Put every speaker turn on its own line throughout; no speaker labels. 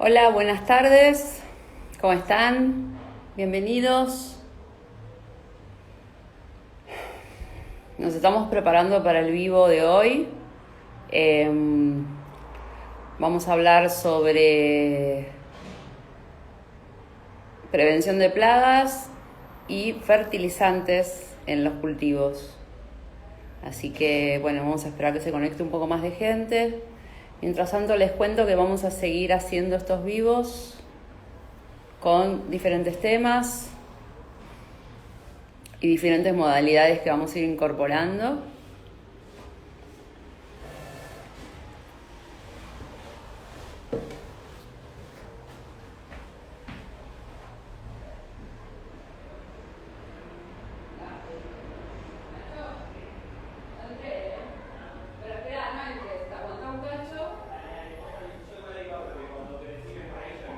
Hola, buenas tardes. ¿Cómo están? Bienvenidos. Nos estamos preparando para el vivo de hoy. Vamos a hablar sobre prevención de plagas y fertilizantes en los cultivos. Así que bueno, vamos a esperar que se conecte un poco más de gente. Mientras tanto les cuento que vamos a seguir haciendo estos vivos con diferentes temas y diferentes modalidades que vamos a ir incorporando.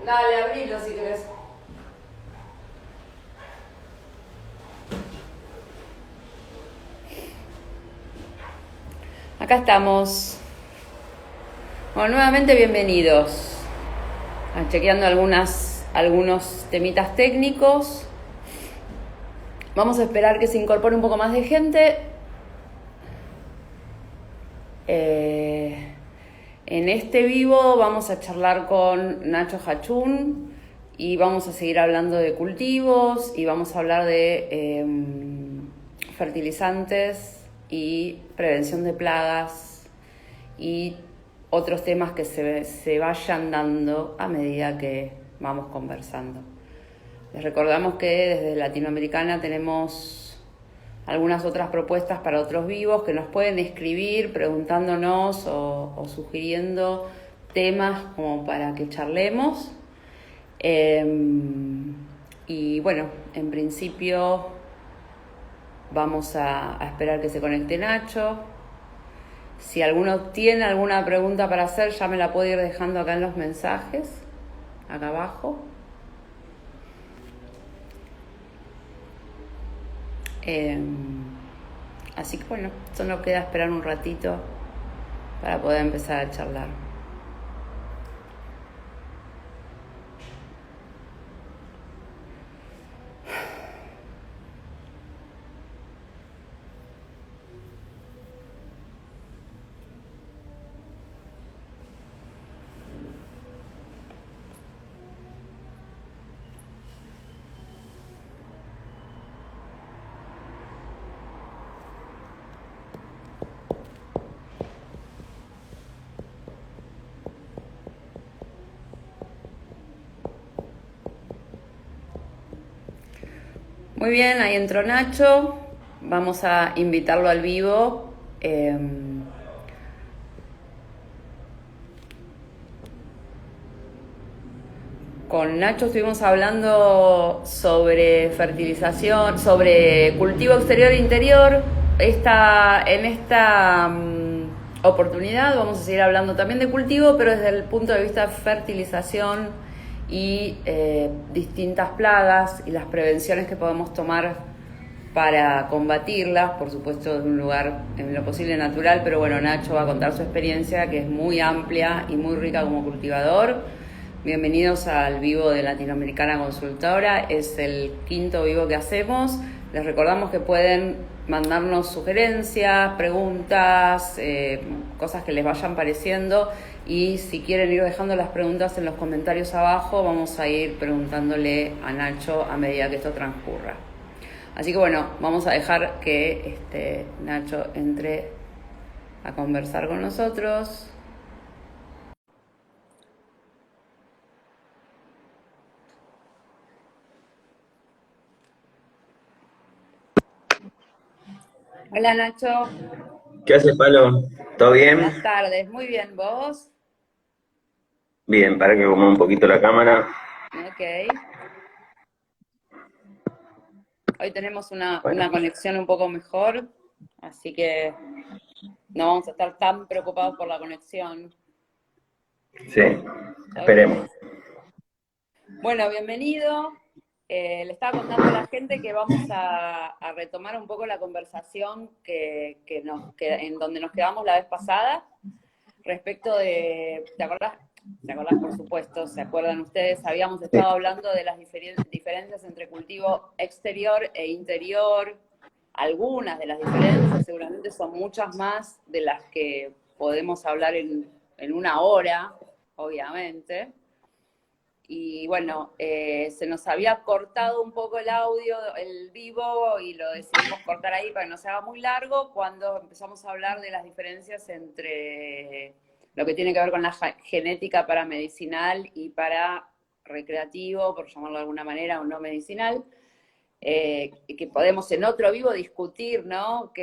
Dale, abrilo si querés. Acá estamos. Bueno, nuevamente bienvenidos. Chequeando algunos temitas técnicos. Vamos a esperar que se incorpore un poco más de gente. En este vivo vamos a charlar con Nacho Hachún y vamos a seguir hablando de cultivos y vamos a hablar de fertilizantes y prevención de plagas y otros temas que se vayan dando a medida que vamos conversando. Les recordamos que desde Latinoamericana tenemos algunas otras propuestas para otros vivos que nos pueden escribir preguntándonos o sugiriendo temas como para que charlemos. Y bueno, en principio vamos a esperar que se conecte Nacho. Si alguno tiene alguna pregunta para hacer, ya me la puede ir dejando acá en los mensajes, acá abajo. Así que bueno, solo queda esperar un ratito para poder empezar a charlar. Muy bien, ahí entró Nacho. Vamos a invitarlo al vivo. Con Nacho estuvimos hablando sobre fertilización, sobre cultivo exterior e interior. En esta oportunidad vamos a seguir hablando también de cultivo, pero desde el punto de vista de fertilización y distintas plagas y las prevenciones que podemos tomar para combatirlas, por supuesto de un lugar en lo posible natural, pero bueno, Nacho va a contar su experiencia que es muy amplia y muy rica como cultivador. Bienvenidos al vivo de Latinoamericana Consultora, es el quinto vivo que hacemos. Les recordamos que pueden mandarnos sugerencias, preguntas, cosas que les vayan pareciendo, y si quieren ir dejando las preguntas en los comentarios abajo, vamos a ir preguntándole a Nacho a medida que esto transcurra. Así que bueno, vamos a dejar que Nacho entre a conversar con nosotros. Hola Nacho,
¿Qué haces, Palo? ¿Todo
buenas
bien?
tardes. Muy bien, ¿vos?
Bien, para que como un poquito la cámara.
Ok. Hoy tenemos
Bueno,
una conexión un poco mejor, así que no vamos a estar tan preocupados por la conexión.
sí,
Ok.
esperemos.
Bueno, bienvenido. Le estaba contando a la gente que vamos a retomar un poco la conversación en donde nos quedamos la vez pasada respecto de, ¿te acordás? ¿te acordás? Por supuesto, ¿se acuerdan ustedes? Habíamos
Sí.
estado hablando de las diferencias entre cultivo exterior e interior. Algunas de las diferencias, seguramente son muchas más de las que podemos hablar en una hora, obviamente. Y bueno, se nos había cortado un poco el audio, el vivo, y lo decidimos cortar ahí para que no se haga muy largo, cuando empezamos a hablar de las diferencias entre lo que tiene que ver con la genética para medicinal y para recreativo, por llamarlo de alguna manera, o no medicinal, que podemos en otro vivo discutir, ¿no?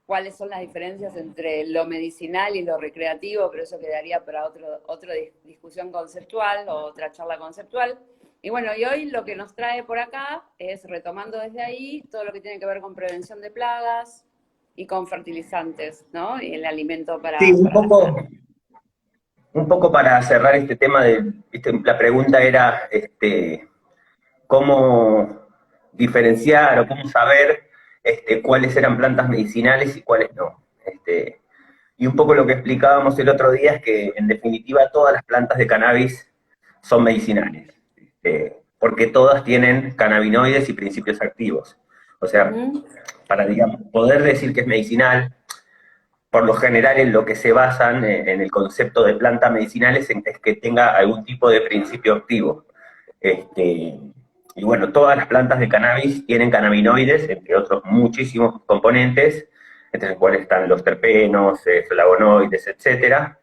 Cuáles son las diferencias entre lo medicinal y lo recreativo, pero eso quedaría para otra discusión conceptual o otra charla conceptual. Y bueno, y hoy lo que nos trae por acá es, retomando desde ahí, todo lo que tiene que ver con prevención de plagas y con fertilizantes, ¿no? Y el alimento para,
Sí,
para las plantas.
un poco para cerrar este tema de, ¿viste? La pregunta era, cómo diferenciar o cómo saber cuáles eran plantas medicinales y cuáles no. Y un poco lo que explicábamos el otro día es que, en definitiva, todas las plantas de cannabis son medicinales, porque todas tienen cannabinoides y principios activos. O sea,
¿Mm?
para, digamos, poder decir que es medicinal, por lo general en lo que se basan en el concepto de planta medicinal es que tenga algún tipo de principio activo. Y bueno, todas las plantas de cannabis tienen cannabinoides, entre otros muchísimos componentes, entre los cuales están los terpenos, flavonoides, etcétera.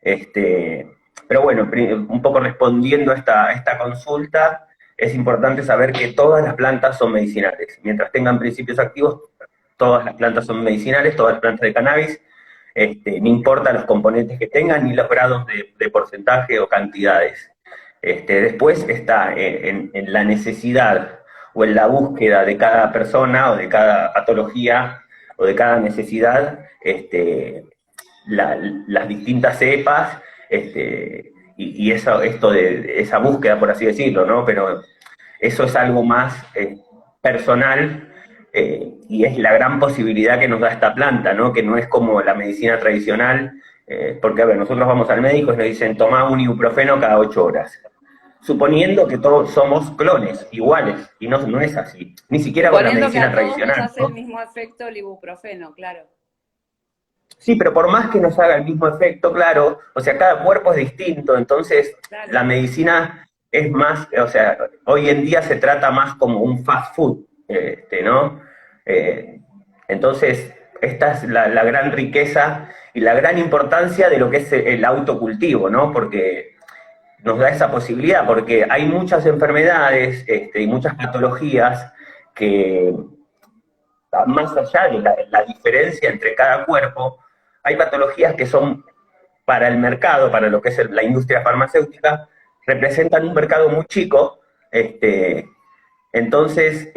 Pero bueno, un poco respondiendo a esta consulta, es importante saber que todas las plantas son medicinales. Mientras tengan principios activos, todas las plantas son medicinales, todas las plantas de cannabis, no importa los componentes que tengan ni los grados de porcentaje o cantidades. Después está en la necesidad o en la búsqueda de cada persona o de cada patología o de cada necesidad, las distintas cepas, y esto de esa búsqueda, por así decirlo, ¿no? Pero eso es algo más personal, y es la gran posibilidad que nos da esta planta, ¿no? Que no es como la medicina tradicional, porque, a ver, nosotros vamos al médico y nos dicen, toma un ibuprofeno cada 8 horas. Suponiendo que todos somos clones, iguales, y no es así. Ni siquiera con la
Suponiendo que
medicina
a todos nos
tradicional,
hace el
¿no?
mismo efecto el ibuprofeno, claro.
Sí, pero por más que nos haga el mismo efecto, claro, o sea, cada cuerpo es distinto, entonces
Claro.
la medicina es más, o sea, hoy en día se trata más como un fast food, ¿no? Eh, entonces, esta es la gran riqueza y la gran importancia de lo que es el autocultivo, ¿no? Porque nos da esa posibilidad, porque hay muchas enfermedades, y muchas patologías que, más allá de la diferencia entre cada cuerpo, hay patologías que son, para el mercado, para lo que es la industria farmacéutica, representan un mercado muy chico. Entonces,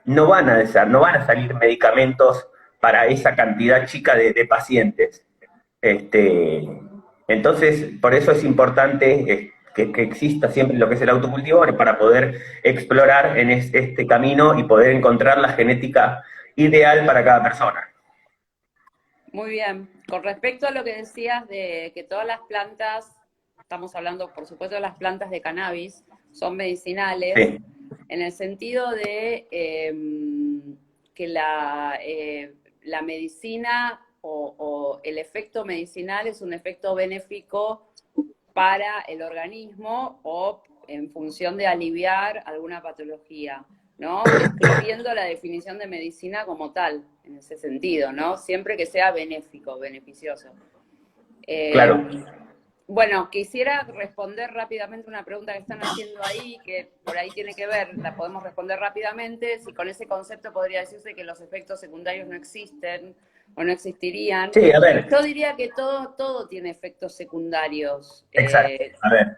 no van a salir medicamentos para esa cantidad chica de pacientes. Este, entonces, por eso es importante, que exista siempre lo que es el autocultivo, para poder explorar en este camino y poder encontrar la genética ideal para cada persona.
Muy bien. Con respecto a lo que decías de que todas las plantas, estamos hablando por supuesto de las plantas de cannabis, son medicinales,
Sí,
en el sentido de que la medicina o el efecto medicinal es un efecto benéfico para el organismo o en función de aliviar alguna patología, ¿no? Describiendo la definición de medicina como tal, en ese sentido, ¿no? Siempre que sea benéfico, beneficioso.
claro.
Bueno, quisiera responder rápidamente una pregunta que están haciendo ahí, que por ahí tiene que ver, la podemos responder rápidamente, si con ese concepto podría decirse que los efectos secundarios no existen o no existirían.
Sí, a ver,
Yo diría que todo tiene efectos secundarios.
exacto. A ver,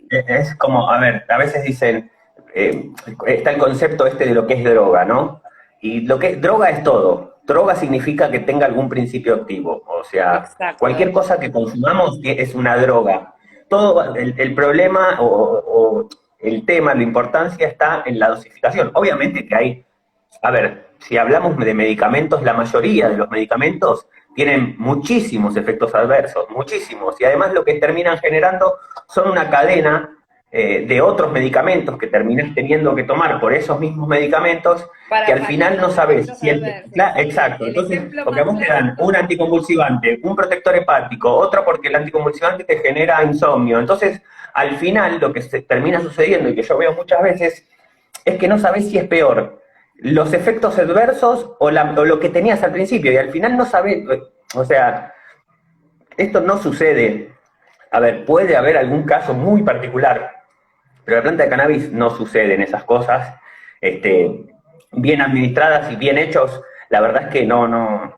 es como, a ver, a veces dicen, está el concepto de lo que es droga, ¿no? Y lo que es droga es todo. Droga significa que tenga algún principio activo. O sea, cualquier
Exacto.
cosa que consumamos es una droga. Todo el problema o el tema, la importancia está en la dosificación. Obviamente que hay A ver, si hablamos de medicamentos, la mayoría de los medicamentos tienen muchísimos efectos adversos, muchísimos, y además lo que terminan generando son una cadena de otros medicamentos que terminas teniendo que tomar por esos mismos medicamentos, que
Para
al
salir
final
de
no
los
sabes
efectos
si
adversos. Sí,
exacto,
el
entonces,
ejemplo
porque a
más
vos te dan un
clásico.
anticonvulsivante, un protector hepático, otro porque el anticonvulsivante te genera insomnio, entonces al final lo que se termina sucediendo y que yo veo muchas veces es que no sabes si es peor los efectos adversos o lo que tenías al principio, y al final no sabes, o sea, esto no sucede. A ver, puede haber algún caso muy particular, pero la planta de cannabis no suceden esas cosas. Este, bien administradas y bien hechos, la verdad es que
No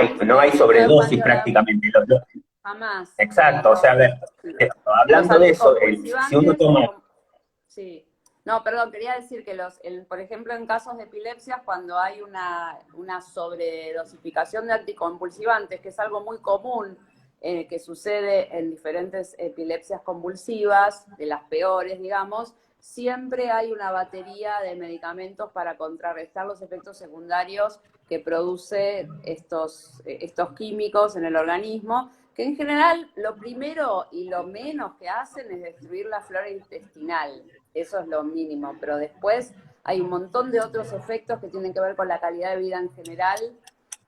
existe,
no hay
pero
sobredosis
cuando la,
prácticamente.
jamás. Y
Exacto, o sea, a ver,
los
hablando de eso, si uno
anticonvulsivantes,
toma.
sí. No, perdón, quería decir que por ejemplo, en casos de epilepsia, cuando hay una sobredosificación de anticonvulsivantes, que es algo muy común que sucede en diferentes epilepsias convulsivas, de las peores, digamos, siempre hay una batería de medicamentos para contrarrestar los efectos secundarios que produce estos químicos en el organismo, que en general lo primero y lo menos que hacen es destruir la flora intestinal. Eso es lo mínimo, pero después hay un montón de otros efectos que tienen que ver con la calidad de vida en general,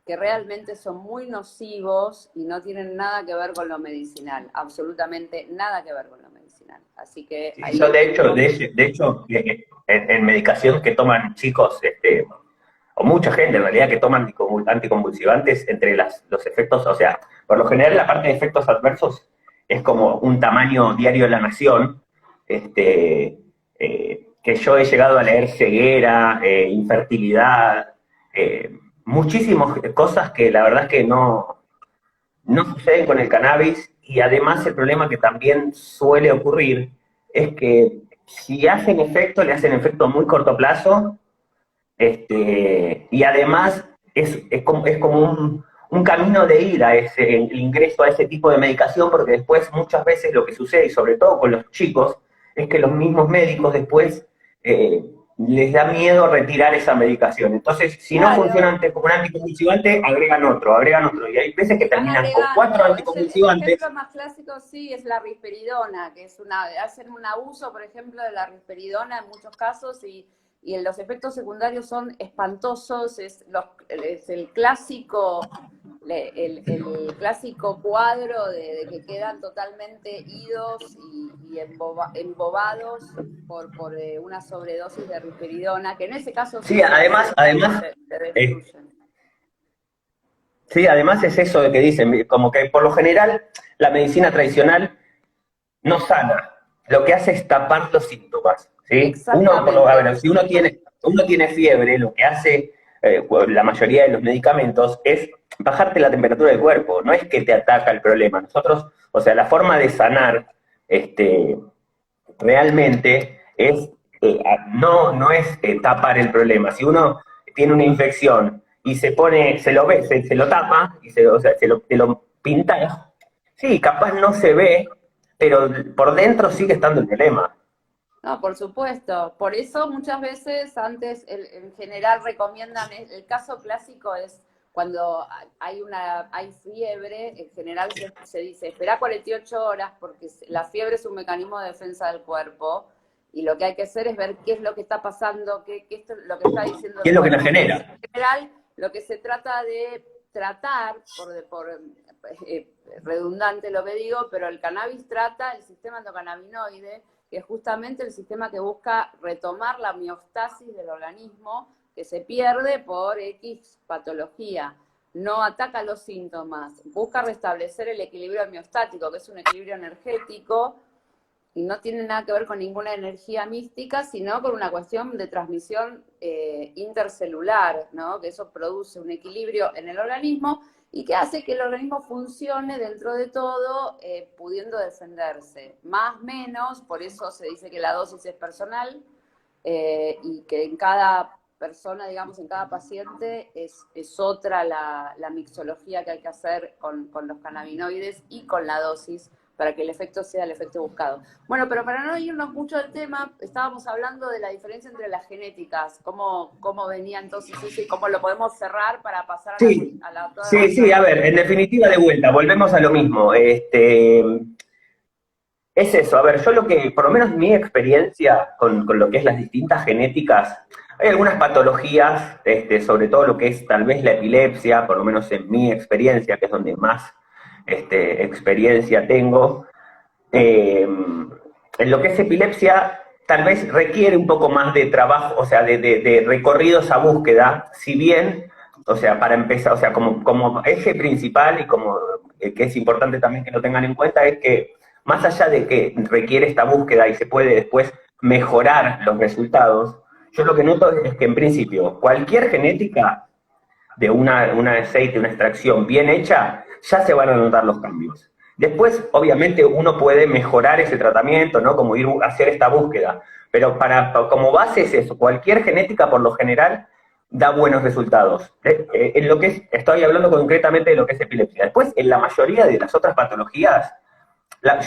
que realmente son muy nocivos y no tienen nada que ver con lo medicinal, absolutamente nada que ver con lo medicinal. Así que
Sí,
ahí
yo de hecho,
tenemos...
en medicación que toman chicos, o mucha gente en realidad que toman anticonvulsivantes, entre los efectos, o sea, por lo general la parte de efectos adversos es como un tamaño diario de la nación, que yo he llegado a leer ceguera, infertilidad, muchísimas cosas que la verdad es que no suceden con el cannabis, y además el problema que también suele ocurrir es que si hacen efecto, le hacen efecto a muy corto plazo, y además es como un camino de ida el ingreso a ese tipo de medicación, porque después muchas veces lo que sucede, y sobre todo con los chicos, es que los mismos médicos después eh, les da miedo retirar esa medicación. Entonces, si no funciona
Claro,
antes con un anticonvulsivante, agregan otro. Y hay veces que
van
terminan con cuatro
agregando. El
anticonvulsivantes.
ejemplo más clásico sí es la risperidona, que es hacen un abuso, por ejemplo, de la risperidona en muchos casos y los efectos secundarios son espantosos, es el clásico, el clásico cuadro de que quedan totalmente idos y embobados por una sobredosis de risperidona, que en ese caso sí
Sí,
se
además, además,
se
eh,
destruyen.
sí, además es eso de que dicen, como que por lo general la medicina tradicional no sana, lo que hace es tapar los síntomas, ¿sí? A
Exactamente.
ver, si uno tiene fiebre, lo que hace la mayoría de los medicamentos es bajarte la temperatura del cuerpo, no es que te ataca el problema. Nosotros, o sea, la forma de sanar este, realmente es, no es tapar el problema. Si uno tiene una infección y se lo ve, se lo tapa, o sea, te lo pinta, sí, capaz no se ve, pero por dentro sigue estando el problema.
No, por supuesto. Por eso muchas veces antes, en general recomiendan, el caso clásico es cuando hay fiebre, en general se dice, espera 48 horas porque la fiebre es un mecanismo de defensa del cuerpo y lo que hay que hacer es ver qué es lo que está pasando, qué es lo que está diciendo
¿Qué
el
es lo que nos
cuerpo. Entonces,
genera?
en general, lo que se trata de tratar, redundante lo que digo, pero el cannabis trata el sistema endocannabinoide, que es justamente el sistema que busca retomar la homeostasis del organismo que se pierde por X patología. No ataca los síntomas, busca restablecer el equilibrio homeostático, que es un equilibrio energético y no tiene nada que ver con ninguna energía mística, sino con una cuestión de transmisión intercelular, ¿no? Que eso produce un equilibrio en el organismo y que hace que el organismo funcione dentro de todo, pudiendo defenderse. Más menos, por eso se dice que la dosis es personal y que en cada persona, digamos, en cada paciente es otra la mixología que hay que hacer con los cannabinoides y con la dosis para que el efecto sea el efecto buscado. Bueno, pero para no irnos mucho del tema, estábamos hablando de la diferencia entre las genéticas, cómo venía entonces eso y cómo lo podemos cerrar para pasar
Sí,
a la otra.
sí, a ver, en definitiva, de vuelta, volvemos a lo mismo. Es eso, a ver, yo lo que, por lo menos mi experiencia con lo que es las distintas genéticas, hay algunas patologías, sobre todo lo que es tal vez la epilepsia, por lo menos en mi experiencia, que es donde más experiencia tengo. En lo que es epilepsia, tal vez requiere un poco más de trabajo, o sea, de recorridos a búsqueda, si bien, o sea, para empezar, o sea, como eje principal y como que es importante también que lo tengan en cuenta, es que más allá de que requiere esta búsqueda y se puede después mejorar los resultados, yo lo que noto es que en principio cualquier genética de un aceite, una extracción bien hecha, ya se van a notar los cambios. Después, obviamente, uno puede mejorar ese tratamiento, ¿no? Como ir a hacer esta búsqueda. Pero como base es eso, cualquier genética por lo general da buenos resultados. En lo que estoy hablando concretamente de lo que es epilepsia. Después, en la mayoría de las otras patologías,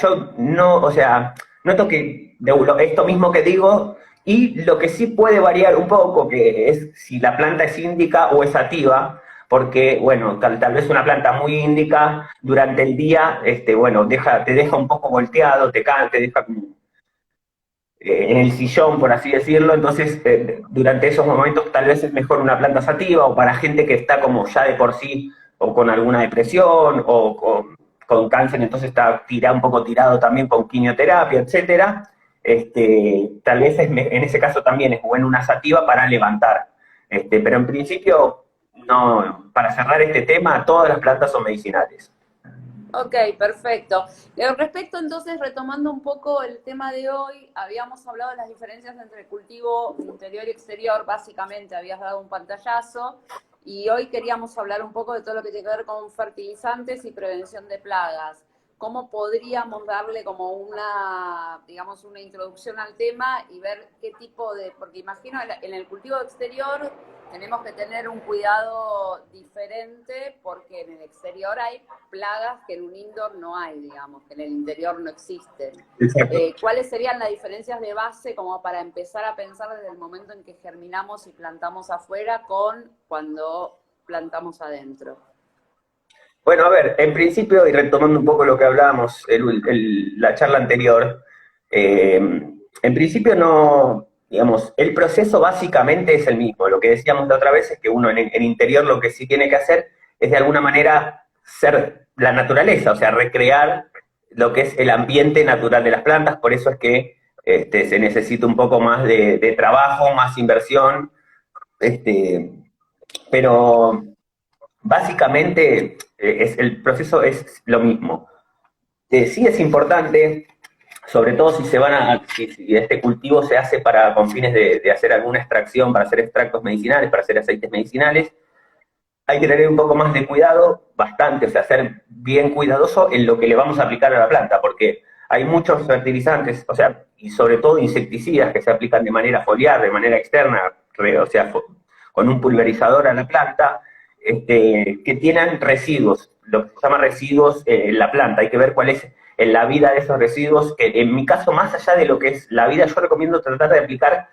yo no, o sea, noto que esto mismo que digo, y lo que sí puede variar un poco, que es si la planta es índica o es sativa, porque, bueno, tal vez una planta muy índica durante el día, bueno, te deja un poco volteado, te deja en el sillón, por así decirlo, entonces durante esos momentos tal vez es mejor una planta sativa, o para gente que está como ya de por sí, o con alguna depresión, o con cáncer, entonces está un poco tirado también con quimioterapia, etcétera. Tal vez en ese caso también es bueno una sativa para levantar. Pero en principio, no, para cerrar este tema, todas las plantas son medicinales.
Ok, perfecto. Respecto entonces, retomando un poco el tema de hoy, habíamos hablado de las diferencias entre el cultivo interior y exterior, básicamente habías dado un pantallazo, y hoy queríamos hablar un poco de todo lo que tiene que ver con fertilizantes y prevención de plagas. ¿Cómo podríamos darle como digamos, una introducción al tema y ver qué tipo porque imagino en el cultivo exterior tenemos que tener un cuidado diferente porque en el exterior hay plagas que en un indoor no hay, digamos, que en el interior no existen. ¿Cuáles serían las diferencias de base como para empezar a pensar desde el momento en que germinamos y plantamos afuera con cuando plantamos adentro?
Bueno, a ver, en principio, y retomando un poco lo que hablábamos la charla anterior, en principio no, digamos, el proceso básicamente es el mismo. Lo que decíamos la otra vez es que uno en interior lo que sí tiene que hacer es de alguna manera ser la naturaleza, o sea, recrear lo que es el ambiente natural de las plantas, por eso es que se necesita un poco más de trabajo, más inversión, pero básicamente el proceso es lo mismo. Sí es importante, sobre todo si este cultivo se hace con fines de hacer alguna extracción, para hacer extractos medicinales, para hacer aceites medicinales, hay que tener un poco más de cuidado, bastante, o sea, ser bien cuidadoso en lo que le vamos a aplicar a la planta, porque hay muchos fertilizantes, o sea, y sobre todo insecticidas que se aplican de manera foliar, de manera externa, o sea, con un pulverizador a la planta, que tienen residuos, lo que se llama residuos en la planta. Hay que ver cuál es la vida de esos residuos, que en mi caso, más allá de lo que es la vida, yo recomiendo tratar de aplicar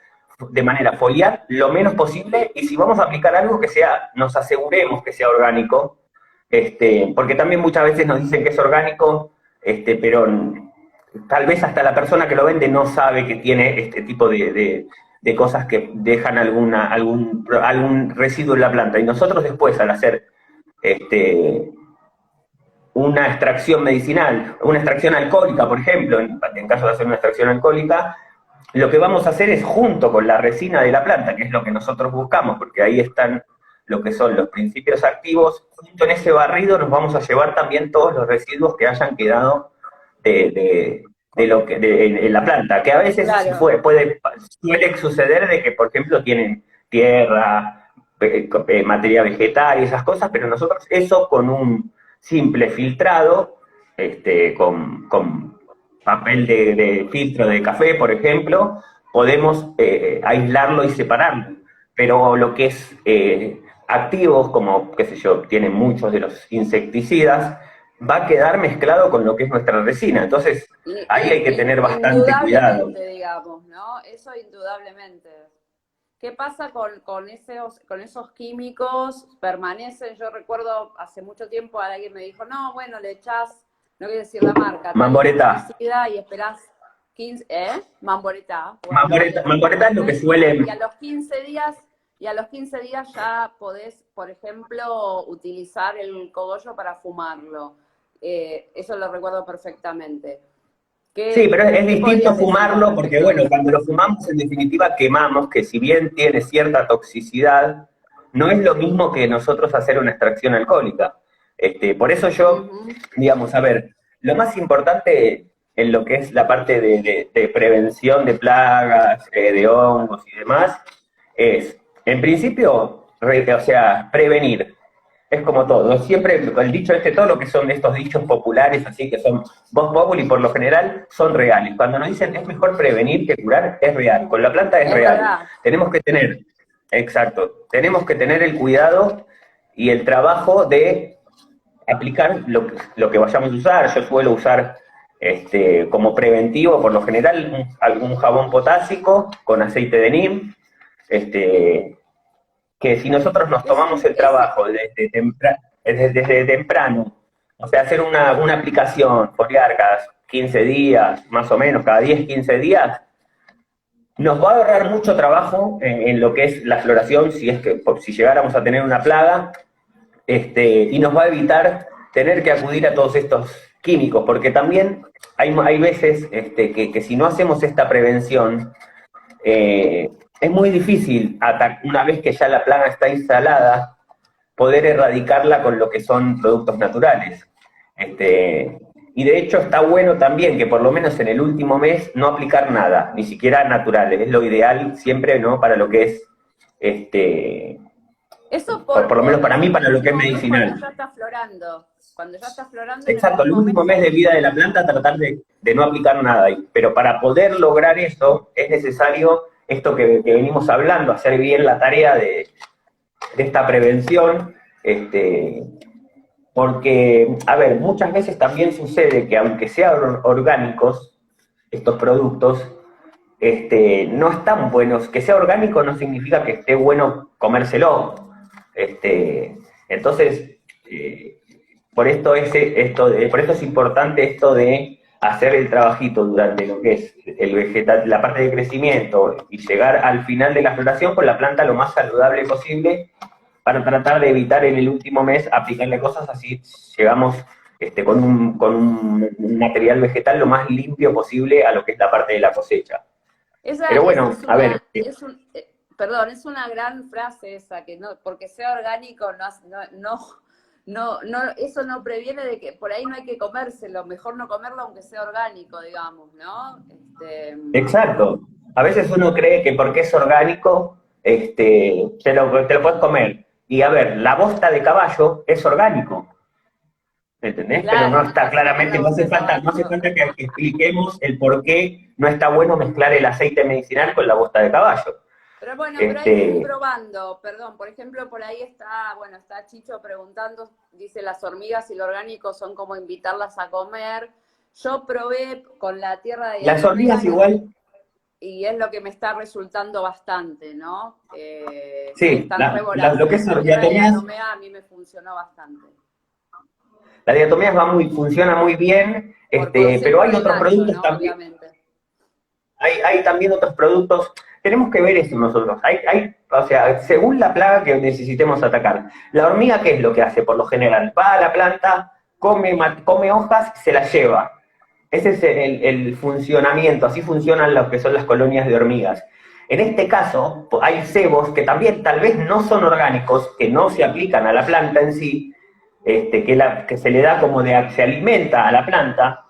de manera foliar lo menos posible, y si vamos a aplicar algo que nos aseguremos que sea orgánico, porque también muchas veces nos dicen que es orgánico, pero tal vez hasta la persona que lo vende no sabe que tiene este tipo de cosas que dejan algún residuo en la planta. Y nosotros después, al hacer una extracción medicinal, una extracción alcohólica, por ejemplo, en caso de hacer una extracción alcohólica, lo que vamos a hacer es, junto con la resina de la planta, que es lo que nosotros buscamos, porque ahí están lo que son los principios activos, junto en ese barrido nos vamos a llevar también todos los residuos que hayan quedado de la planta, que a veces
Claro.
suele suceder de que, por ejemplo, tienen tierra, materia vegetal y esas cosas, pero nosotros eso con un simple filtrado, con papel de filtro de café, por ejemplo, podemos aislarlo y separarlo. Pero lo que es activos, como, qué sé yo, tienen muchos de los insecticidas, va a quedar mezclado con lo que es nuestra resina. Entonces, ahí hay que tener bastante cuidado.
Indudablemente, digamos, ¿no? Eso indudablemente. ¿Qué pasa con esos químicos? ¿Permanecen? Yo recuerdo hace mucho tiempo alguien me dijo, no, bueno, le echás, no voy a decir la marca,
Mamboreta.
y esperás 15, Mamboreta. Bueno,
Mamboreta es lo que suele...
Y a los 15 días ya podés, por ejemplo, utilizar el cogollo para fumarlo. Eso lo recuerdo perfectamente.
Sí, pero es distinto fumarlo porque, bueno, cuando lo fumamos, en definitiva quemamos, que si bien tiene cierta toxicidad, no es lo mismo que nosotros hacer una extracción alcohólica. Por eso yo, digamos, a ver, lo más importante en lo que es la parte de prevención de plagas, de hongos y demás, es, en principio, o sea, prevenir. Es como todo, siempre el dicho todo lo que son estos dichos populares, así que son voz populi, por lo general, son reales. Cuando nos dicen es mejor prevenir que curar, es real. Con la planta es real.
Verdad.
Tenemos que tener, exacto, tenemos que tener el cuidado y el trabajo de aplicar lo que vayamos a usar. Yo suelo usar como preventivo, por lo general, algún jabón potásico con aceite de neem, que si nosotros nos tomamos el trabajo desde temprano, o sea, hacer una aplicación, foliar cada 15 días, más o menos, cada 10, 15 días, nos va a ahorrar mucho trabajo en lo que es la floración, si llegáramos a tener una plaga, y nos va a evitar tener que acudir a todos estos químicos, porque también hay veces que si no hacemos esta prevención, es muy difícil, una vez que ya la plaga está instalada, poder erradicarla con lo que son productos naturales. Y de hecho está bueno también que por lo menos en el último mes no aplicar nada, ni siquiera naturales. Es lo ideal siempre, ¿no? Para lo que es,
eso
por lo menos para mí, para lo que es medicinal.
Cuando ya está florando. Cuando ya está florando.
Exacto, el último mes de vida de la planta tratar de no aplicar nada. Pero para poder lograr eso es necesario esto que venimos hablando, hacer bien la tarea de esta prevención, porque, a ver, muchas veces también sucede que aunque sean orgánicos estos productos, no están buenos. Que sea orgánico no significa que esté bueno comérselo. Entonces, por esto es importante esto de hacer el trabajito durante lo que es el vegetal, la parte de crecimiento y llegar al final de la floración con la planta lo más saludable posible para tratar de evitar en el último mes aplicarle cosas así, llegamos con un material vegetal lo más limpio posible a lo que es la parte de la cosecha. Pero bueno, a ver.
Perdón, es una gran frase esa, que no, porque sea orgánico eso no previene de que por ahí no hay que comérselo, mejor no comerlo aunque sea orgánico, digamos, ¿no?
Exacto. A veces uno cree que porque es orgánico, te lo puedes comer. Y a ver, la bosta de caballo es orgánico. ¿Entendés?
Claro,
pero no está claramente, no hace falta que expliquemos el por qué no está bueno mezclar el aceite medicinal con la bosta de caballo.
Pero bueno, pero hay que ir probando, perdón, por ejemplo, por ahí está Chicho preguntando, dice, las hormigas y lo orgánico son como invitarlas a comer. Yo probé con la tierra de...
Las hormigas igual...
Y es lo que me está resultando bastante, ¿no?
Sí, lo que es diatomeas...
A mí me funcionó bastante.
La diatomea funciona muy bien, pero hay otros productos, ¿no? También. Obviamente. Hay también otros productos... Tenemos que ver eso nosotros. O sea, según la plaga que necesitemos atacar. La hormiga, ¿qué es lo que hace por lo general? Va a la planta, come hojas, se las lleva. Ese es el funcionamiento, así funcionan lo que son las colonias de hormigas. En este caso, hay cebos que también tal vez no son orgánicos, que no se aplican a la planta en sí, que se le da como se alimenta a la planta.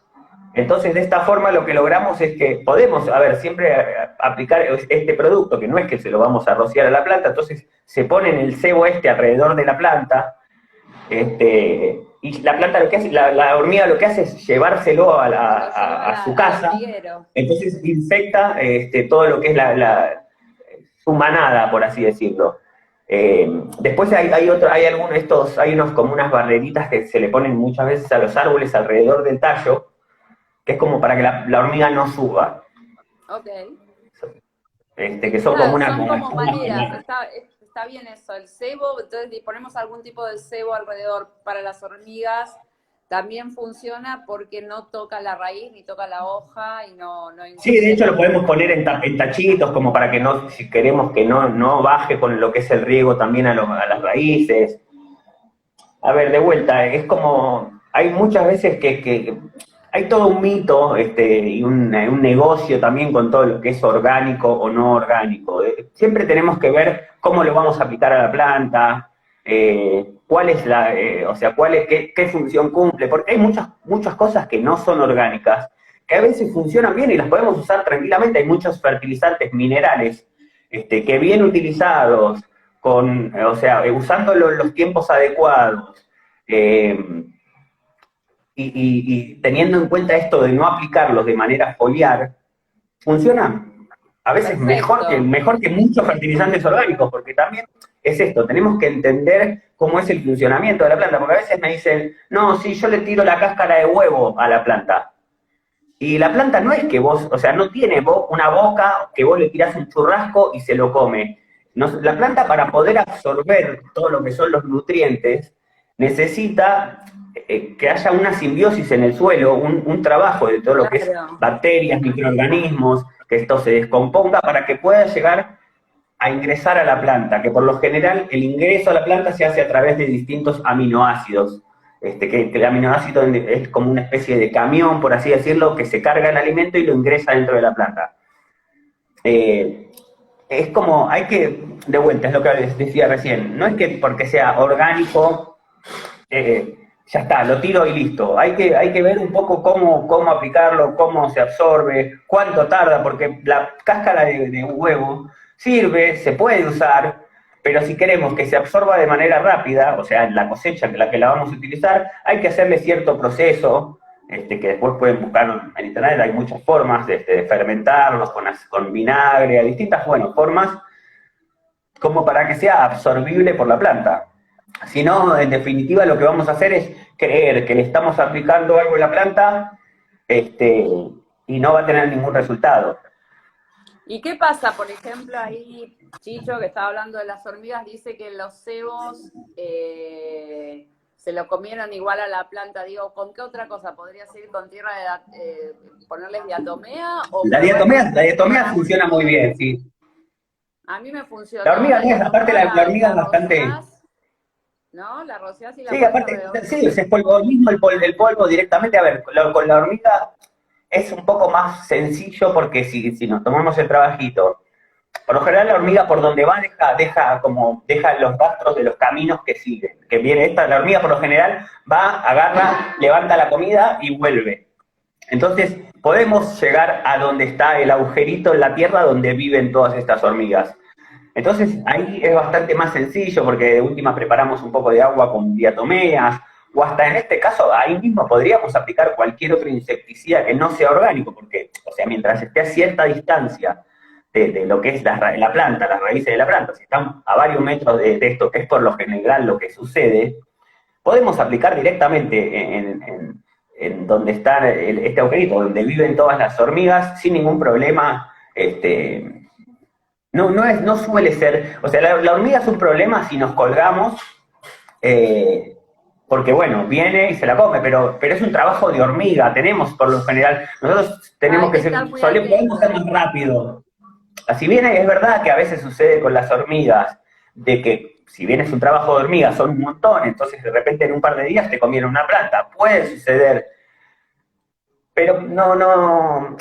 Entonces, de esta forma lo que logramos es que podemos, siempre aplicar este producto, que no es que se lo vamos a rociar a la planta, entonces se pone en el cebo alrededor de la planta, y la planta lo que hace, la hormiga lo que hace es llevárselo a su casa, entonces infecta todo lo que es su manada, por así decirlo. Después hay algunos de estos, hay unos como unas barreritas que se le ponen muchas veces a los árboles alrededor del tallo, que es como para que la hormiga no suba.
Ok.
Que son como
Claro,
una,
son como
como
maneras,
una-
está bien eso, el cebo, entonces si ponemos algún tipo de cebo alrededor para las hormigas, también funciona porque no toca la raíz ni toca la hoja y no
Sí, de
ensucia
hecho lo
tanto.
podemos poner en tachitos como para que no, si queremos que no baje con lo que es el riego también a las raíces. A ver, de vuelta, es como, hay muchas veces que hay todo un mito y un negocio también con todo lo que es orgánico o no orgánico. Siempre tenemos que ver cómo lo vamos a aplicar a la planta, cuál es o sea, qué función cumple, porque hay muchas cosas que no son orgánicas, que a veces funcionan bien y las podemos usar tranquilamente. Hay muchos fertilizantes minerales que bien utilizados, o sea, usándolo en los tiempos adecuados, eh, y teniendo en cuenta esto de no aplicarlos de manera foliar, funciona a veces
Perfecto.
mejor que muchos fertilizantes orgánicos, porque también es esto, tenemos que entender cómo es el funcionamiento de la planta, porque a veces me dicen, no, sí, yo le tiro la cáscara de huevo a la planta. Y la planta no es que vos, o sea, no tiene una boca que vos le tirás un churrasco y se lo come. La planta, para poder absorber todo lo que son los nutrientes, necesita que haya una simbiosis en el suelo, un trabajo de todo lo que es
Claro.
bacterias, microorganismos, que esto se descomponga para que pueda llegar a ingresar a la planta, que por lo general el ingreso a la planta se hace a través de distintos aminoácidos, que el aminoácido es como una especie de camión, por así decirlo, que se carga el alimento y lo ingresa dentro de la planta. Es como, de vuelta, es lo que les decía recién, no es que porque sea orgánico, ya está, lo tiro y listo. Hay que ver un poco cómo aplicarlo, cómo se absorbe, cuánto tarda, porque la cáscara de un huevo sirve, se puede usar, pero si queremos que se absorba de manera rápida, o sea, en la cosecha que la vamos a utilizar, hay que hacerle cierto proceso, que después pueden buscar en internet, hay muchas formas de fermentarlos con vinagre, hay distintas, bueno, formas como para que sea absorbible por la planta. Si no, en definitiva, lo que vamos a hacer es creer que le estamos aplicando algo a la planta y no va a tener ningún resultado.
¿Y qué pasa, por ejemplo, ahí Chicho, que estaba hablando de las hormigas, dice que los cebos se lo comieron igual a la planta? Digo, ¿con qué otra cosa? ¿Podría seguir con tierra ponerles diatomea o probar con
La diatomea
tierra?
funciona muy bien, sí.
A mí me
La
funcionó,
hormiga
la
no es, aparte
diatomea
la hormiga
la
es bastante.
rociás, ¿no? La rociás y la
Sí,
pones
aparte,
alrededor.
sí, es polvonismo, el polvo directamente. A ver, con la hormiga es un poco más sencillo porque si nos tomamos el trabajito, por lo general la hormiga por donde va deja los rastros de los caminos que siguen. Que viene la hormiga por lo general va, agarra, levanta la comida y vuelve. Entonces podemos llegar a donde está el agujerito en la tierra donde viven todas estas hormigas. Entonces ahí es bastante más sencillo porque de última preparamos un poco de agua con diatomeas, o hasta en este caso ahí mismo podríamos aplicar cualquier otro insecticida que no sea orgánico, porque, o sea, mientras esté a cierta distancia de lo que es la planta, las raíces de la planta, si están a varios metros de esto, que es por lo general lo que sucede, podemos aplicar directamente en donde está este agujerito, donde viven todas las hormigas, sin ningún problema. No suele ser, o sea, la hormiga es un problema si nos colgamos, eh, porque bueno, viene y se la come, pero es un trabajo de hormiga, tenemos por lo general, nosotros tenemos
Hay que
que
estar muy
podemos ser más
atentos.
rápido. Así bien es verdad que a veces sucede con las hormigas, de que si bien es un trabajo de hormiga, son un montón, entonces de repente en un par de días te comieron una planta, puede suceder, pero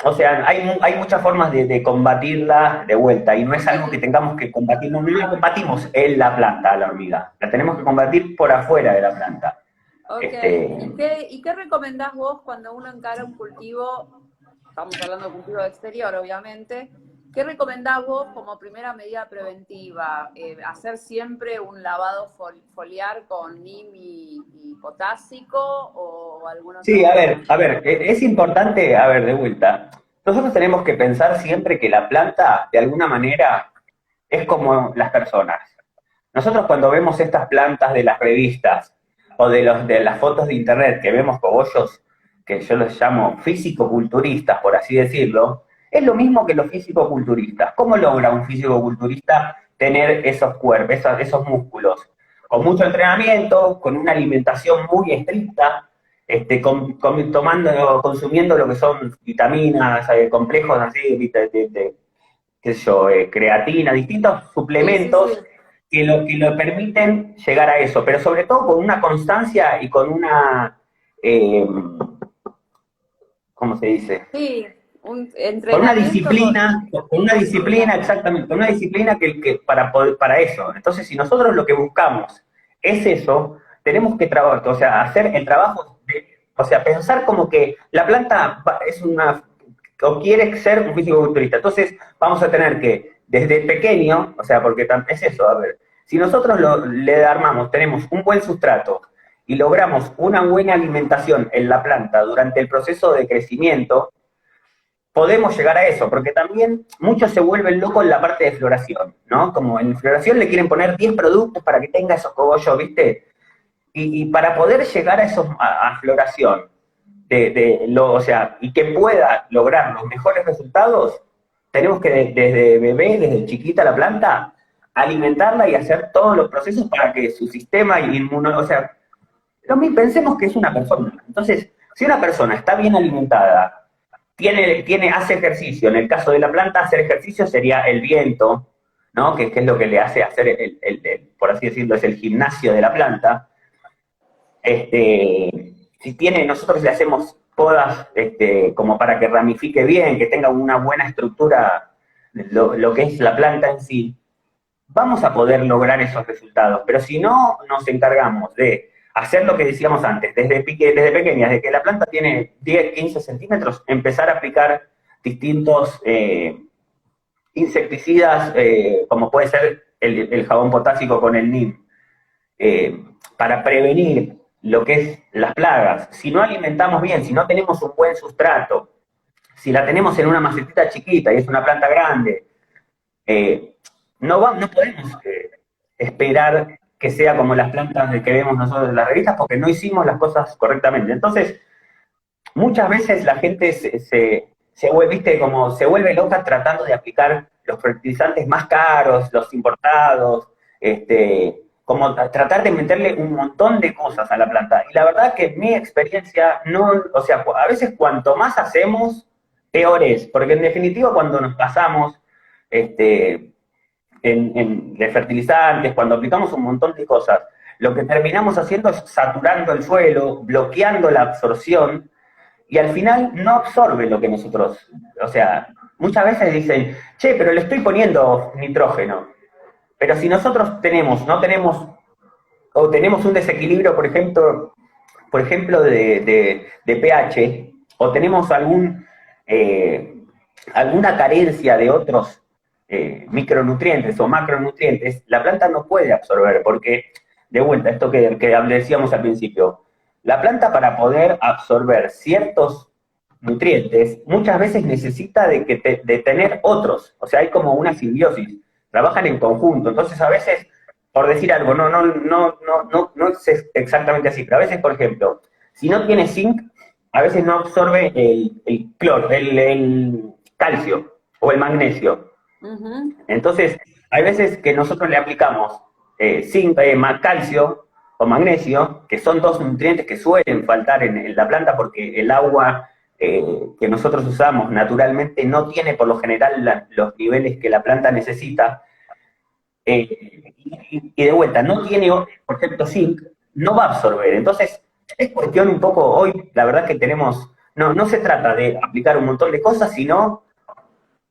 o sea, hay muchas formas de combatirla de vuelta y no es algo que tengamos que combatir, no la combatimos en la planta, la hormiga, la tenemos que combatir por afuera de la planta.
Ok,
Este,
¿y qué recomendás vos cuando uno encara un cultivo? Estamos hablando de cultivo exterior, obviamente. ¿Qué recomendás vos como primera medida preventiva? ¿Hacer siempre un lavado foliar con NIM y potásico o algún otro
sí,
método?
a ver, es importante, a ver, de vuelta, nosotros tenemos que pensar siempre que la planta, de alguna manera, es como las personas. nosotros cuando vemos estas plantas de las revistas o de las fotos de internet que vemos cogollos, que yo los llamo físico-culturistas, por así decirlo, es lo mismo que los físico-culturistas. ¿Cómo logra un físico-culturista tener esos cuerpos, esos músculos? Con mucho entrenamiento, con una alimentación muy estricta, consumiendo lo que son vitaminas, complejos así, qué sé yo, creatina, distintos
Sí, sí, sí.
suplementos que lo permiten llegar a eso, pero sobre todo con una constancia y eh, ¿cómo se dice?
Sí, un entrenamiento
Con una disciplina,
disciplinado.
exactamente, con una disciplina para eso. Entonces, si nosotros lo que buscamos es eso, tenemos que trabajar, o sea, hacer el trabajo, o sea, pensar como que la planta es o quiere ser un físico-culturista. Entonces, vamos a tener que, desde pequeño, o sea, porque es eso, a ver, si nosotros le armamos, tenemos un buen sustrato y logramos una buena alimentación en la planta durante el proceso de crecimiento, podemos llegar a eso, porque también muchos se vuelven locos en la parte de floración, ¿no? Como en floración le quieren poner 10 productos para que tenga esos cogollos, ¿viste? Y para poder llegar a floración, o sea, y que pueda lograr los mejores resultados, tenemos que desde bebé, desde chiquita la planta, alimentarla y hacer todos los procesos para que su sistema o sea, pensemos que es una persona. Entonces, si una persona está bien alimentada, hace ejercicio, en el caso de la planta, hacer ejercicio sería el viento, ¿no? Que es lo que le hace hacer, por así decirlo, es el gimnasio de la planta. Nosotros le hacemos podas como para que ramifique bien, que tenga una buena estructura, lo que es la planta en sí, vamos a poder lograr esos resultados. Pero si no nos encargamos de hacer lo que decíamos antes, desde pequeñas, de que la planta tiene 10, 15 centímetros, empezar a aplicar distintos insecticidas, como puede ser el jabón potásico con el NIM, para prevenir lo que es las plagas. Si no alimentamos bien, si no tenemos un buen sustrato, si la tenemos en una macetita chiquita y es una planta grande, no podemos esperar que sea como las plantas que vemos nosotros en las revistas porque no hicimos las cosas correctamente. Entonces, muchas veces la gente se vuelve loca tratando de aplicar los fertilizantes más caros, los importados, como tratar de meterle un montón de cosas a la planta. Y la verdad que en mi experiencia, o sea, a veces cuanto más hacemos, peor es, porque en definitiva cuando nos pasamos de fertilizantes, cuando aplicamos un montón de cosas, lo que terminamos haciendo es saturando el suelo, bloqueando la absorción, y al final no absorbe lo que nosotros, o sea, muchas veces dicen, che, pero le estoy poniendo nitrógeno, pero si nosotros no tenemos, o tenemos un desequilibrio, por ejemplo de pH, o tenemos alguna carencia de otros micronutrientes o macronutrientes, la planta no puede absorber, porque, de vuelta, esto que decíamos al principio, la planta para poder absorber ciertos nutrientes, muchas veces necesita de tener otros, o sea, hay como una simbiosis, trabajan en conjunto, entonces a veces, por decir algo, no es exactamente así, pero a veces, por ejemplo, si no tiene zinc, a veces no absorbe el cloro, el calcio o el magnesio.
Ujú.
Entonces, hay veces que nosotros le aplicamos zinc, calcio o magnesio, que son dos nutrientes que suelen faltar en la planta porque el agua que nosotros usamos naturalmente no tiene por lo general los niveles que la planta necesita. Y de vuelta, no tiene, por ejemplo, zinc, no va a absorber. Entonces, es cuestión un poco, hoy la verdad que no se trata de aplicar un montón de cosas, sino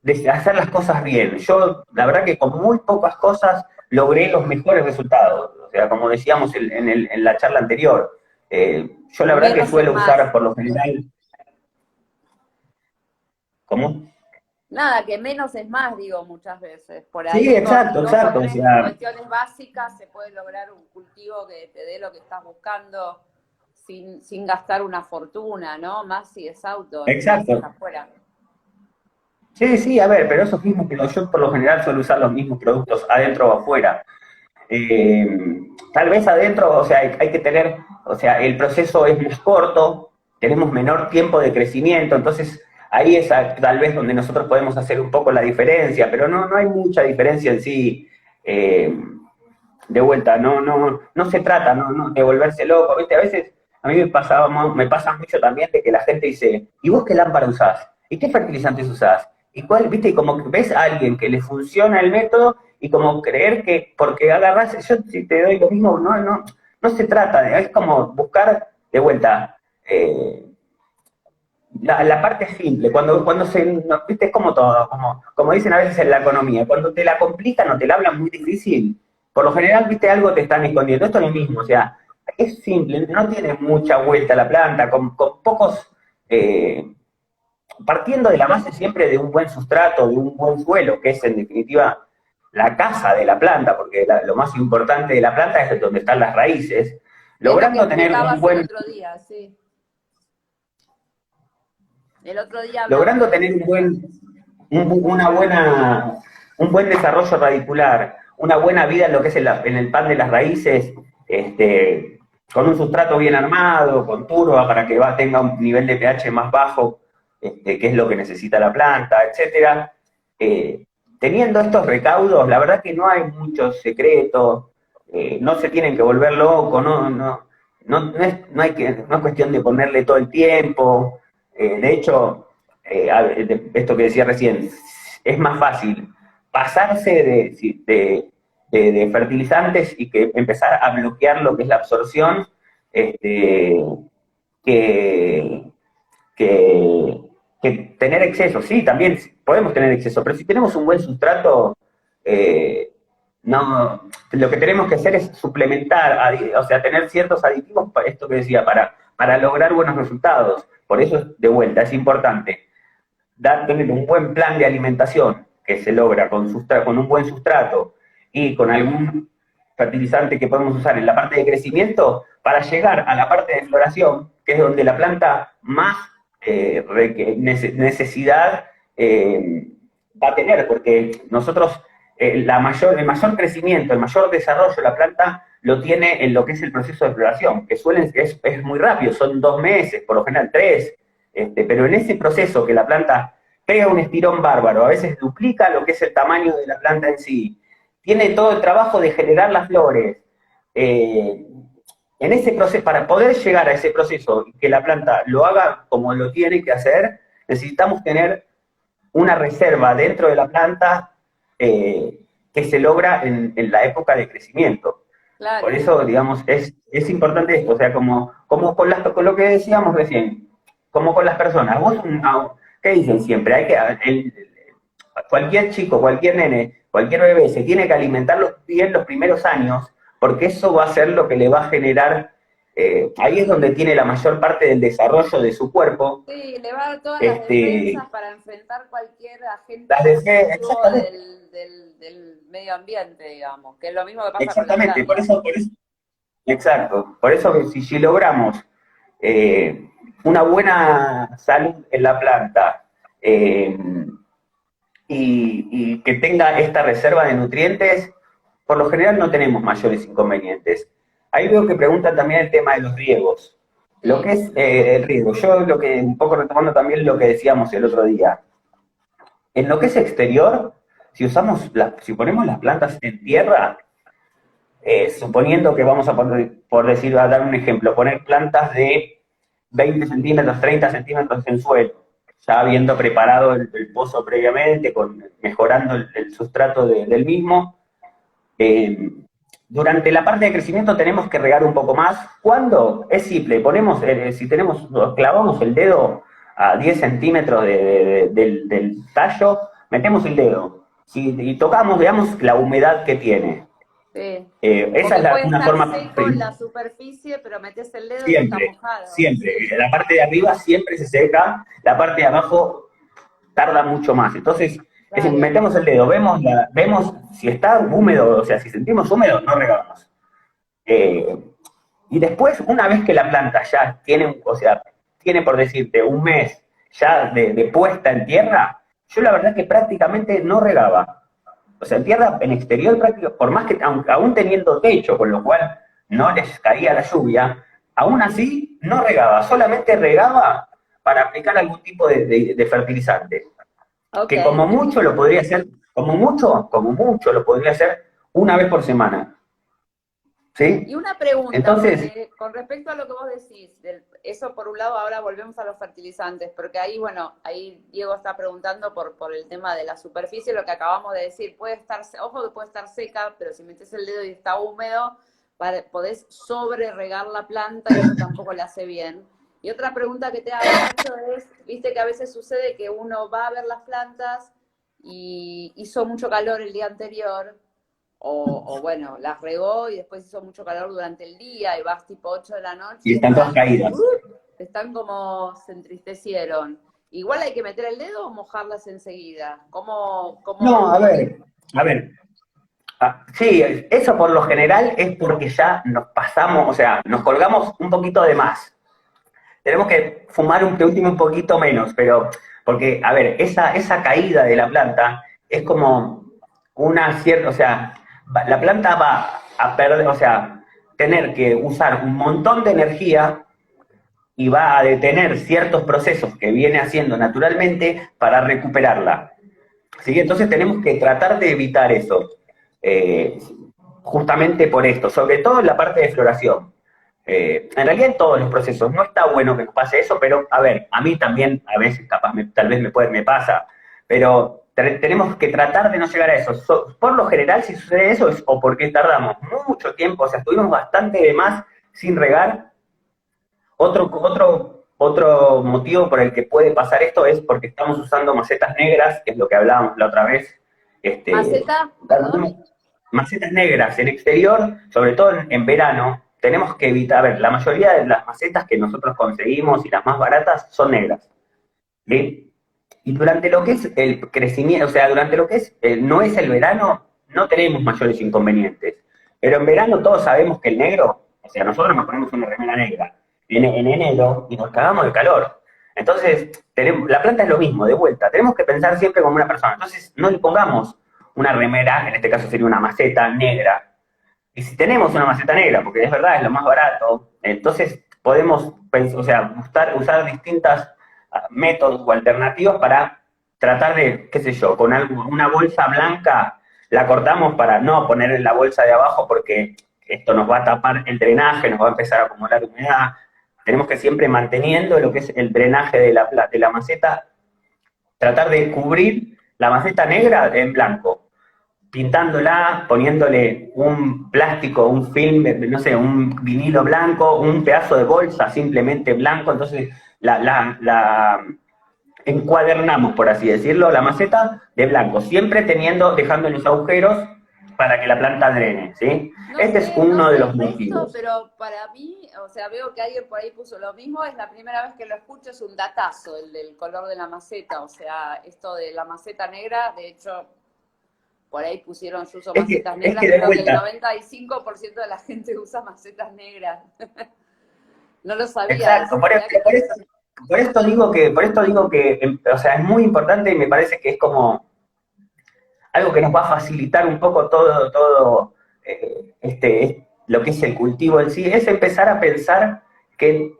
de hacer las cosas bien. Yo, la verdad que con muy pocas cosas logré los mejores resultados. O sea, como decíamos en la charla anterior, yo la verdad que
Menos es
suelo
más.
usar por lo general. ¿Cómo?
Nada, que menos es más, digo muchas veces. Por
Sí,
ahí con
exacto,
dos o
exacto. O
tres
sea,
cuestiones básicas se puede lograr un cultivo que te dé lo que estás buscando sin gastar una fortuna, ¿no? Más si es outdoor, más si es
exacto.
afuera.
Sí, sí, a ver, pero esos mismos, yo por lo general suelo usar los mismos productos adentro o afuera. Tal vez adentro, o sea, hay que tener, o sea, el proceso es más corto, tenemos menor tiempo de crecimiento, entonces ahí es tal vez donde nosotros podemos hacer un poco la diferencia, pero no hay mucha diferencia en sí. De vuelta, no se trata de volverse loco, ¿viste? A veces a mí me pasa mucho también de que la gente dice, ¿y vos qué lámpara usás? ¿Y qué fertilizantes usás? ¿Y cuál, viste? Y como que ves a alguien que le funciona el método y como creer que porque agarrás, yo si te doy lo mismo, no se trata, es como buscar de vuelta la parte simple, cuando viste, es como todo, como dicen a veces en la economía, cuando te la complican o te la hablan muy difícil, por lo general, viste, algo te están escondiendo. Esto es lo mismo, o sea, es simple, no tiene mucha vuelta la planta, con pocos, partiendo de la base siempre de un buen sustrato, de un buen suelo, que es en definitiva la casa de la planta, porque lo más importante de la planta es donde están las raíces, logrando tener un buen...
El otro día, sí. El otro día
logrando tener un buen desarrollo radicular, una buena vida en lo que es en el pan de las raíces, con un sustrato bien armado, con turba para que tenga un nivel de pH más bajo, que es lo que necesita la planta, etcétera. Teniendo estos recaudos, la verdad que no hay muchos secretos, no se tienen que volver locos, no es cuestión de ponerle todo el tiempo. De hecho, esto que decía recién, es más fácil pasarse de fertilizantes y que empezar a bloquear lo que es la absorción, que, que tener exceso. Sí, también podemos tener exceso, pero si tenemos un buen sustrato, lo que tenemos que hacer es suplementar, o sea, tener ciertos aditivos, esto que decía, para lograr buenos resultados. Por eso, de vuelta, es importante tener un buen plan de alimentación que se logra con un buen sustrato y con algún fertilizante que podemos usar en la parte de crecimiento para llegar a la parte de floración, que es donde la planta más necesidad va a tener, porque nosotros el mayor crecimiento, el mayor desarrollo de la planta lo tiene en lo que es el proceso de floración, que es muy rápido, son 2 meses, por lo general 3, pero en ese proceso que la planta pega un estirón bárbaro, a veces duplica lo que es el tamaño de la planta en sí, tiene todo el trabajo de generar las flores. En ese proceso, para poder llegar a ese proceso y que la planta lo haga como lo tiene que hacer, necesitamos tener una reserva dentro de la planta que se logra en la época de crecimiento. Claro. Por eso, digamos, es importante esto, o sea, como con lo que decíamos recién, como con las personas. ¿Qué dicen siempre? Cualquier chico, cualquier nene, cualquier bebé se tiene que alimentar bien los primeros años, porque eso va a ser lo que le va a generar, ahí es donde tiene la mayor parte del desarrollo de su cuerpo.
Sí, le va a dar todas las defensas para enfrentar cualquier agente del medio ambiente, digamos, que es lo mismo que pasa con la planta.
Exactamente, por eso si logramos una buena salud en la planta, y que tenga esta reserva de nutrientes, por lo general no tenemos mayores inconvenientes. Ahí veo que preguntan también el tema de los riegos. Lo que es el riego, un poco retomando también lo que decíamos el otro día. En lo que es exterior, si ponemos las plantas en tierra, suponiendo que vamos a poner, a dar un ejemplo, poner plantas de 20 centímetros, 30 centímetros en suelo, ya habiendo preparado el pozo previamente, mejorando el sustrato del mismo. Durante la parte de crecimiento tenemos que regar un poco más. ¿Cuándo? Es simple, clavamos el dedo a 10 centímetros del tallo, metemos el dedo y tocamos, veamos la humedad que tiene.
Sí.
Esa es una forma
seco en la superficie, pero metes el dedo
siempre,
y está mojado.
Siempre. La parte de arriba siempre se seca, la parte de abajo tarda mucho más. Entonces, metemos el dedo, vemos si está húmedo, o sea, si sentimos húmedo, no regamos. Y después, una vez que la planta ya tiene por decirte, un mes ya de puesta en tierra, yo la verdad que prácticamente no regaba. O sea, en tierra, en exterior práctico, por más que, aún teniendo techo, con lo cual no les caía la lluvia, aún así no regaba, solamente regaba para aplicar algún tipo de fertilizante.
Ok.
Que como mucho lo podría hacer, como mucho lo podría hacer una vez por semana.
Y
¿Sí?
una pregunta,
Entonces,
porque con respecto a lo que vos decís, eso por un lado, ahora volvemos a los fertilizantes, porque ahí, bueno, ahí Diego está preguntando por el tema de la superficie, lo que acabamos de decir, puede estar, ojo que puede estar seca, pero si metes el dedo y está húmedo, podés sobre regar la planta y eso tampoco le hace bien. Y otra pregunta que te hago, Nacho, es, viste que a veces sucede que uno va a ver las plantas y hizo mucho calor el día anterior, o bueno, las regó y después hizo mucho calor durante el día y vas tipo 8 de la noche
y
y
están todas caídas.
están como se entristecieron. Igual hay que meter el dedo o mojarlas enseguida.
No, a ver, sí, eso por lo general es porque ya nos pasamos, o sea, nos colgamos un poquito de más. Tenemos que fumar de último un poquito menos, pero, porque, a ver, esa caída de la planta es como una cierta, o sea, la planta va a perder, o sea, tener que usar un montón de energía y va a detener ciertos procesos que viene haciendo naturalmente para recuperarla. ¿Sí? Entonces tenemos que tratar de evitar eso, eh, justamente por esto, sobre todo en la parte de floración. En realidad en todos los procesos, no está bueno que nos pase eso, pero a ver, a mí también a veces capaz tal vez me pasa, pero tenemos que tratar de no llegar a eso. Por lo general, si sucede eso, es o porque tardamos mucho tiempo, o sea, estuvimos bastante de más sin regar. Otro motivo por el que puede pasar esto es porque estamos usando macetas negras, que es lo que hablábamos la otra vez.
¿Maceta? Perdón.
Macetas negras en exterior, sobre todo en verano, tenemos que evitar, a ver, la mayoría de las macetas que nosotros conseguimos y las más baratas son negras. ¿Sí? Y durante lo que es el crecimiento, o sea, durante lo que no es el verano, no tenemos mayores inconvenientes. Pero en verano todos sabemos que el negro, o sea, nosotros nos ponemos una remera negra viene en enero y nos cagamos de calor. Entonces, la planta es lo mismo, de vuelta. Tenemos que pensar siempre como una persona. Entonces, no le pongamos una remera, en este caso sería una maceta negra. Y si tenemos una maceta negra, porque es verdad, es lo más barato, entonces podemos, o sea, usar distintos métodos o alternativos para tratar de, qué sé yo, con una bolsa blanca la cortamos para no poner en la bolsa de abajo porque esto nos va a tapar el drenaje, nos va a empezar a acumular humedad. Tenemos que siempre manteniendo lo que es el drenaje de la maceta, tratar de cubrir la maceta negra en blanco, pintándola, poniéndole un plástico, un film, no sé, un vinilo blanco, un pedazo de bolsa simplemente blanco, entonces la encuadernamos, por así decirlo, la maceta de blanco, siempre dejando los agujeros para que la planta drene, ¿sí?
No
Este
sé,
es uno
no
de
sé
los
el resto,
motivos.
pero para mí, o sea, veo que alguien por ahí puso lo mismo, es la primera vez que lo escucho, es un datazo el del color de la maceta, o sea, esto de la maceta negra, de hecho, por ahí pusieron yo uso macetas
Es
negras,
que de
creo que el
vuelta,
95% de la gente usa macetas negras. No lo sabía
exacto,
eso, mirá que
por esto digo que, o sea, es muy importante y me parece que es como algo que nos va a facilitar un poco todo lo que es el cultivo en sí, es empezar a pensar que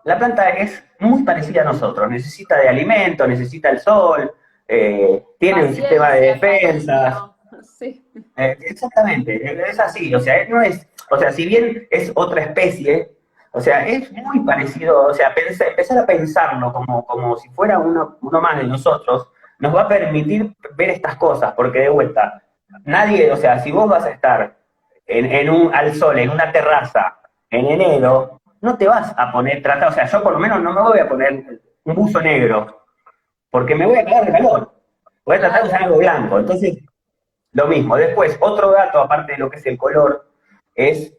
la planta es muy parecida a nosotros, necesita de alimento, necesita el sol, tiene un sistema de
paciencia,
defensas,
cariño, sí.
exactamente, es así, o sea, no es, o sea, si bien es otra especie, o sea, es muy parecido, o sea, empezar a pensarlo como si fuera uno más de nosotros, nos va a permitir ver estas cosas, porque de vuelta, nadie, o sea, si vos vas a estar al sol, en una terraza, en enero, no te vas a o sea, yo por lo menos no me voy a poner un buzo negro, porque me voy a cagar de calor, voy a tratar de usar
Claro.
algo blanco, entonces lo mismo. Después, otro dato, aparte de lo que es el color, es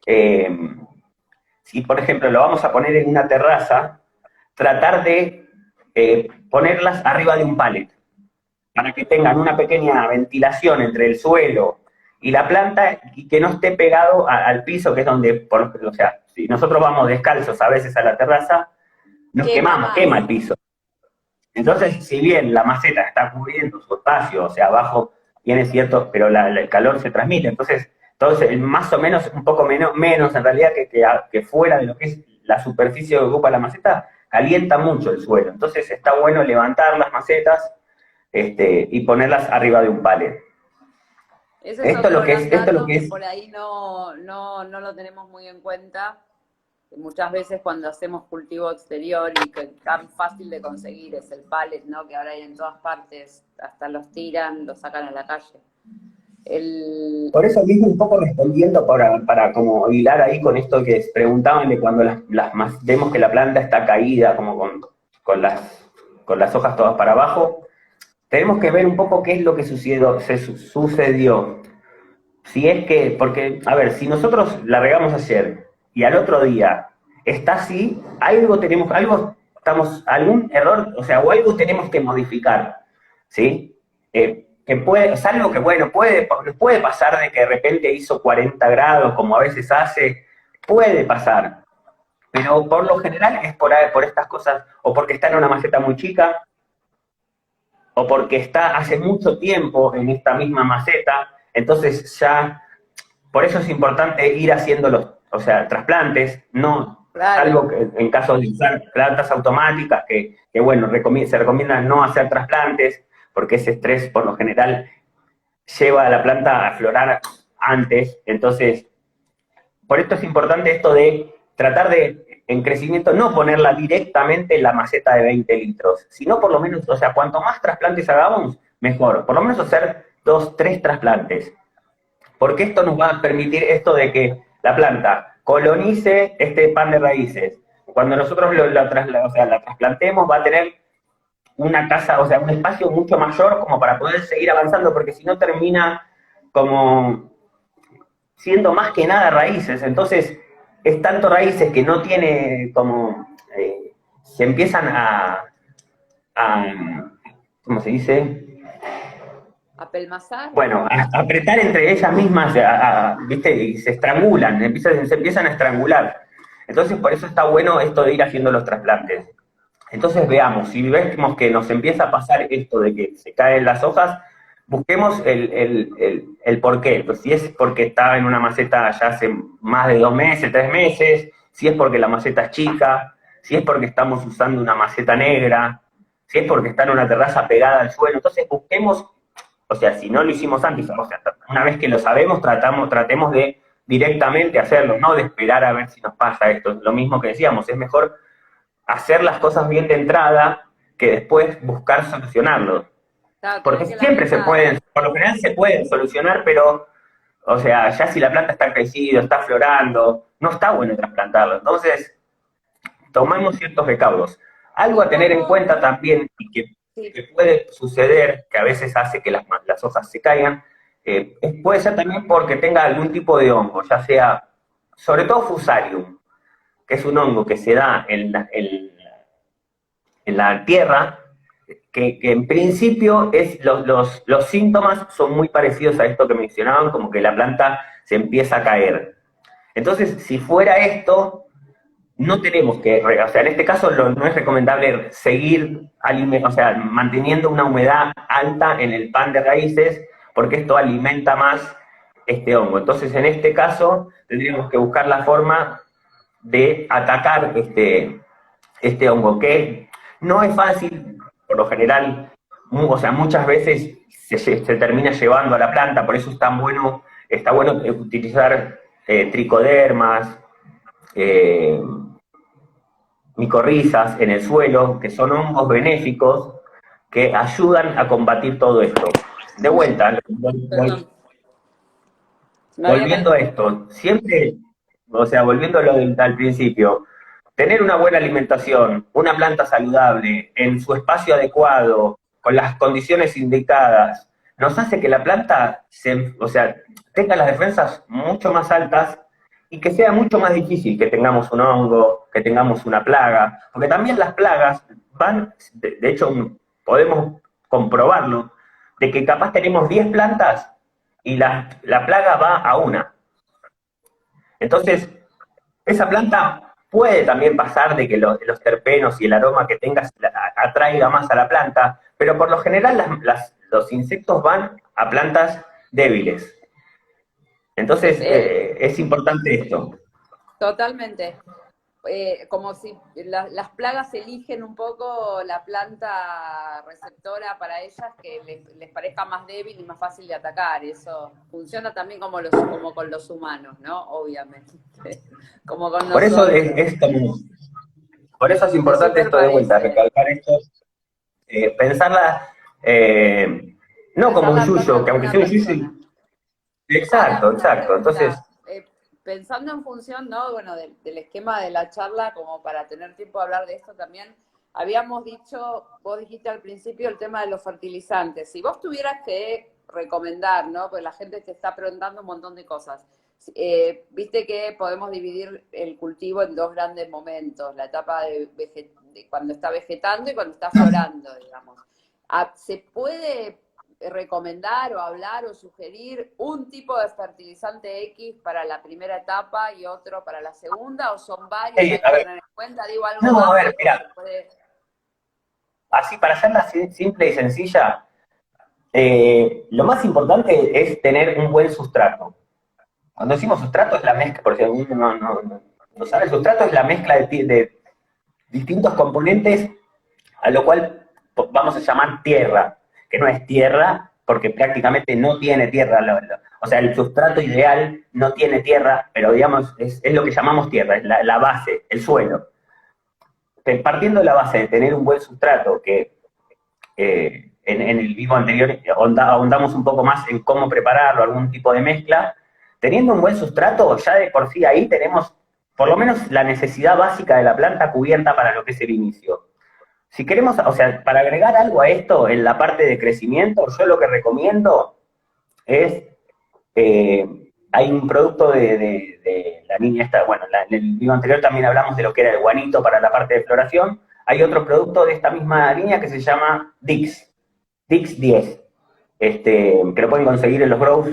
si, por ejemplo, lo vamos a poner en una terraza, tratar de ponerlas arriba de un palet, para que tengan una pequeña ventilación entre el suelo y la planta y que no esté pegado al piso, que es donde, o sea, si nosotros vamos descalzos a veces a la terraza, nos
Quema
quemamos, quema el
más.
piso. Entonces, si bien la maceta está cubriendo su espacio, o sea, abajo tiene cierto, pero el calor se transmite, entonces más o menos, un poco menos en realidad que fuera de lo que es la superficie que ocupa la maceta, calienta mucho el suelo. Entonces está bueno levantar las macetas y ponerlas arriba de un palet.
Ese es
Esto es lo
otro
que es,
gran
esto es lo
dato
que
que
es,
por ahí no lo tenemos muy en cuenta. Muchas veces cuando hacemos cultivo exterior y que es tan fácil de conseguir es el pallet, ¿no? Que ahora hay en todas partes, hasta los tiran, los sacan a la calle. El...
por eso mismo un poco respondiendo para como hilar ahí con esto que preguntaban de cuando vemos que la planta está caída, como con las hojas todas para abajo, tenemos que ver un poco qué es lo que sucedió. Si es que, porque, a ver, si nosotros la regamos ayer y al otro día está así, algún error, o sea, o algo tenemos que modificar, ¿sí? Es algo que, bueno, puede pasar de que de repente hizo 40 grados, como a veces hace, puede pasar, pero por lo general es por estas cosas, o porque está en una maceta muy chica, o porque está hace mucho tiempo en esta misma maceta, entonces ya, por eso es importante ir haciendo o sea, trasplantes, no
Claro.
algo que en caso de usar plantas automáticas, que bueno, se recomienda no hacer trasplantes, porque ese estrés por lo general lleva a la planta a aflorar antes, entonces, por esto es importante esto de tratar de, en crecimiento, no ponerla directamente en la maceta de 20 litros, sino por lo menos, o sea, cuanto más trasplantes hagamos, mejor. Por lo menos hacer 2, 3 trasplantes. Porque esto nos va a permitir esto de que la planta colonice este pan de raíces. Cuando nosotros la trasplantemos, va a tener una casa, o sea, un espacio mucho mayor como para poder seguir avanzando, porque si no termina como siendo más que nada raíces. Entonces, es tanto raíces que no tiene como, se empiezan a, ¿cómo se dice?
¿Apelmazar?
Bueno, a apretar entre ellas mismas, ¿viste? Y se estrangulan, se empiezan a estrangular. Entonces, por eso está bueno esto de ir haciendo los trasplantes. Entonces, veamos, si vemos que nos empieza a pasar esto de que se caen las hojas, busquemos el por qué. Pues si es porque está en una maceta ya hace más de 2 meses, 3 meses, si es porque la maceta es chica, si es porque estamos usando una maceta negra, si es porque está en una terraza pegada al suelo. Entonces, busquemos, o sea, si no lo hicimos antes, o sea, una vez que lo sabemos, tratemos de directamente hacerlo, no de esperar a ver si nos pasa esto. Lo mismo que decíamos, es mejor hacer las cosas bien de entrada que después buscar solucionarlo.
Claro,
Porque
tenés que la
siempre se
misma...
pueden, por lo general se pueden solucionar, pero, o sea, ya si la planta está crecido, está florando, no está bueno trasplantarlo. Entonces, tomemos ciertos recaudos. Algo
¿Y
a tener en
cómo?
cuenta también, y
Sí.
que puede suceder, que a veces hace que las hojas se caigan, puede ser también porque tenga algún tipo de hongo, ya sea, sobre todo Fusarium, que es un hongo que se da en la tierra, que en principio los síntomas son muy parecidos a esto que mencionaban, como que la planta se empieza a caer. Entonces, si fuera esto, no tenemos que, o sea, en este caso no es recomendable seguir o sea, manteniendo una humedad alta en el pan de raíces, porque esto alimenta más este hongo. Entonces, en este caso, tendríamos que buscar la forma de atacar este hongo, que no es fácil, por lo general, o sea, muchas veces se termina llevando a la planta, por eso está bueno utilizar tricodermas, eh, micorrizas en el suelo, que son hongos benéficos que ayudan a combatir todo esto. De vuelta,
Perdón. Me había
volviendo a esto, siempre, o sea, volviendo a al principio, tener una buena alimentación, una planta saludable, en su espacio adecuado, con las condiciones indicadas, nos hace que la planta o sea, tenga las defensas mucho más altas y que sea mucho más difícil que tengamos un hongo, que tengamos una plaga, porque también las plagas de hecho podemos comprobarlo, de que capaz tenemos 10 plantas y la plaga va a una. Entonces, esa planta puede también pasar de que los terpenos y el aroma que tengas atraiga más a la planta, pero por lo general los insectos van a plantas débiles. Entonces, es importante esto.
Totalmente. Como si las plagas eligen un poco la planta receptora para ellas que les parezca más débil y más fácil de atacar. Eso funciona también como con los humanos, ¿no? Obviamente. Como con
Por eso
nosotros.
por eso es
Me
importante
súper
esto de vuelta,
parece.
recalcar esto, pensarla, no como un
Pensarla en torno
yuyo,
a
que aunque
una
sea un
persona.
yuyo,
Ahora,
exacto,
una
exacto. Entonces,
pregunta, pensando en función, ¿no? Bueno, del esquema de la charla, como para tener tiempo de hablar de esto también, habíamos dicho, vos dijiste al principio el tema de los fertilizantes. Si vos tuvieras que recomendar, ¿no? Pues la gente te está preguntando un montón de cosas. Viste que podemos dividir el cultivo en dos grandes momentos, la etapa de cuando está vegetando y cuando está florando, digamos. ¿Se puede recomendar o hablar o sugerir un tipo de fertilizante X para la primera etapa y otro para la segunda, o son varios que hay
a
que
ver,
tener en cuenta? Digo, algo
no, a ver,
básico, se
mira,
puede...
así para hacerla simple y sencilla, lo más importante es tener un buen sustrato. Cuando decimos sustrato es la mezcla, por si alguno no sabe, el sustrato es la mezcla de distintos componentes a lo cual vamos a llamar tierra, que no es tierra porque prácticamente no tiene tierra. O sea, el sustrato ideal no tiene tierra, pero digamos, es lo que llamamos tierra, es la base, el suelo. Partiendo de la base de tener un buen sustrato, que en el vivo anterior ahondamos un poco más en cómo prepararlo, algún tipo de mezcla, teniendo un buen sustrato, ya de por sí ahí tenemos por lo menos la necesidad básica de la planta cubierta para lo que es el inicio. Si queremos, o sea, para agregar algo a esto en la parte de crecimiento, yo lo que recomiendo es, hay un producto de la línea esta, bueno, en el video anterior también hablamos de lo que era el guanito para la parte de floración, hay otro producto de esta misma línea que se llama Dix 10, que lo pueden conseguir en los grows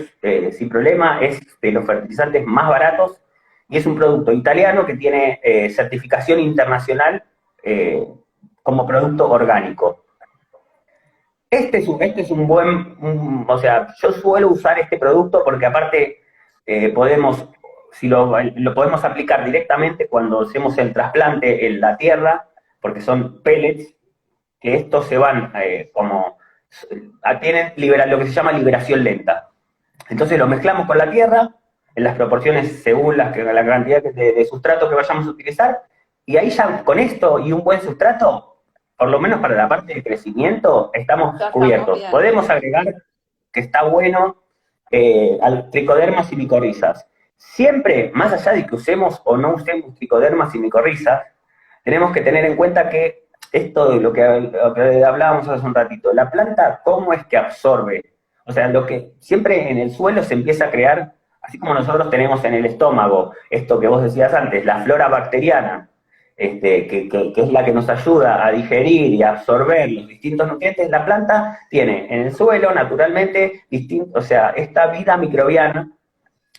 sin problema, es de los fertilizantes más baratos y es un producto italiano que tiene certificación internacional como producto orgánico. Este es un buen, o sea, yo suelo usar este producto porque aparte podemos, si lo podemos aplicar directamente cuando hacemos el trasplante en la tierra, porque son pellets, que estos se van tienen lo que se llama liberación lenta. Entonces lo mezclamos con la tierra en las proporciones según la cantidad de sustrato que vayamos a utilizar, y ahí ya con esto y un buen sustrato, por lo menos para la parte de crecimiento, estamos
Ya estamos
cubiertos.
bien.
Podemos agregar, que está bueno, al tricodermas y micorrizas. Siempre, más allá de que usemos o no usemos tricodermas y micorrizas, tenemos que tener en cuenta que esto de lo que hablábamos hace un ratito, la planta, ¿cómo es que absorbe? O sea, lo que siempre en el suelo se empieza a crear, así como nosotros tenemos en el estómago, esto que vos decías antes, la flora bacteriana, que es la que nos ayuda a digerir y a absorber los distintos nutrientes, la planta tiene en el suelo, naturalmente, o sea, esta vida microbiana,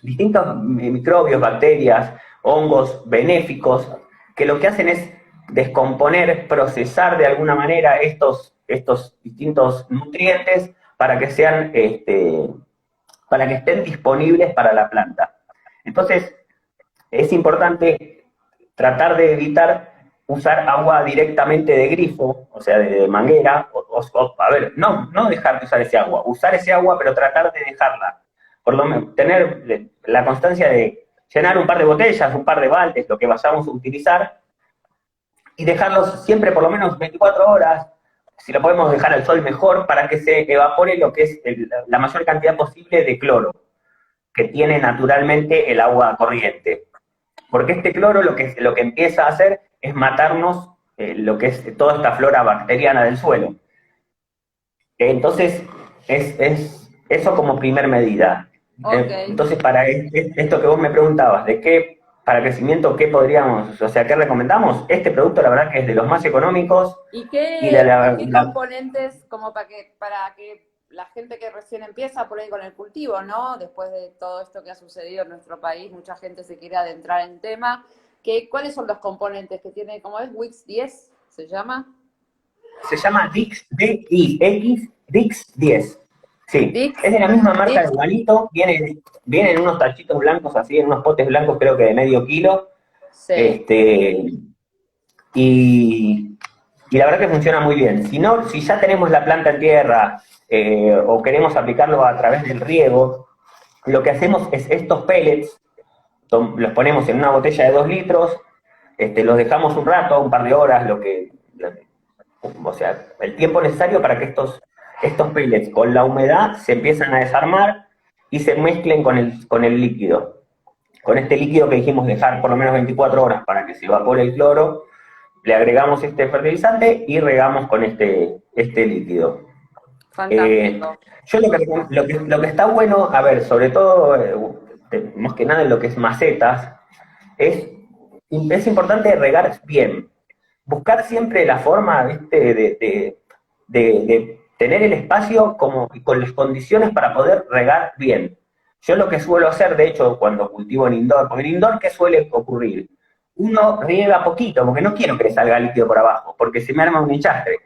distintos microbios, bacterias, hongos benéficos, que lo que hacen es descomponer, procesar de alguna manera estos distintos nutrientes para que sean, para que estén disponibles para la planta. Entonces, es importante tratar de evitar usar agua directamente de grifo, o sea, de manguera, a ver, no dejar de usar ese agua, usar ese agua, pero tratar de dejarla, por lo menos tener la constancia de llenar un par de botellas, un par de baldes, lo que vayamos a utilizar, y dejarlos siempre por lo menos 24 horas, si lo podemos dejar al sol mejor, para que se evapore lo que es la mayor cantidad posible de cloro que tiene naturalmente el agua corriente. Porque este cloro lo que empieza a hacer es matarnos lo que es toda esta flora bacteriana del suelo. Entonces, es eso como primer medida.
Ok.
Entonces, para esto que vos me preguntabas, para crecimiento, ¿qué podríamos, o sea, qué recomendamos? Este producto, la verdad, que es de los más económicos
¿Y
y de
qué componentes, como para que la gente que recién empieza por ahí con el cultivo, ¿no? Después de todo esto que ha sucedido en nuestro país, mucha gente se quiere adentrar en tema. ¿Cuáles son los componentes que tiene, cómo es? Wix 10 se llama?
se llama Dix, D-I-X, Dix 10. Sí,
Dix,
es de la misma marca
Dix,
de Guanito, viene en unos tachitos blancos así, en unos potes blancos creo que de medio kilo,
sí.
y, y la verdad que funciona muy bien. Si no, si ya tenemos la planta en tierra o queremos aplicarlo a través del riego, lo que hacemos es estos pellets, los ponemos en una botella de 2 litros, los dejamos un rato, un par de horas, o sea, el tiempo necesario para que estos pellets con la humedad se empiezan a desarmar y se mezclen con el líquido. Con este líquido que dijimos dejar por lo menos 24 horas para que se evapore el cloro, le agregamos este fertilizante y regamos con este líquido.
Fantástico.
Yo lo que está bueno, a ver, sobre todo, más que nada en lo que es macetas, es importante regar bien. Buscar siempre la forma, ¿viste? De tener el espacio como con las condiciones para poder regar bien. Yo lo que suelo hacer, de hecho, cuando cultivo en indoor, porque en indoor, ¿qué suele ocurrir? Uno riega poquito, porque no quiero que le salga líquido por abajo, porque se me arma un enchastre.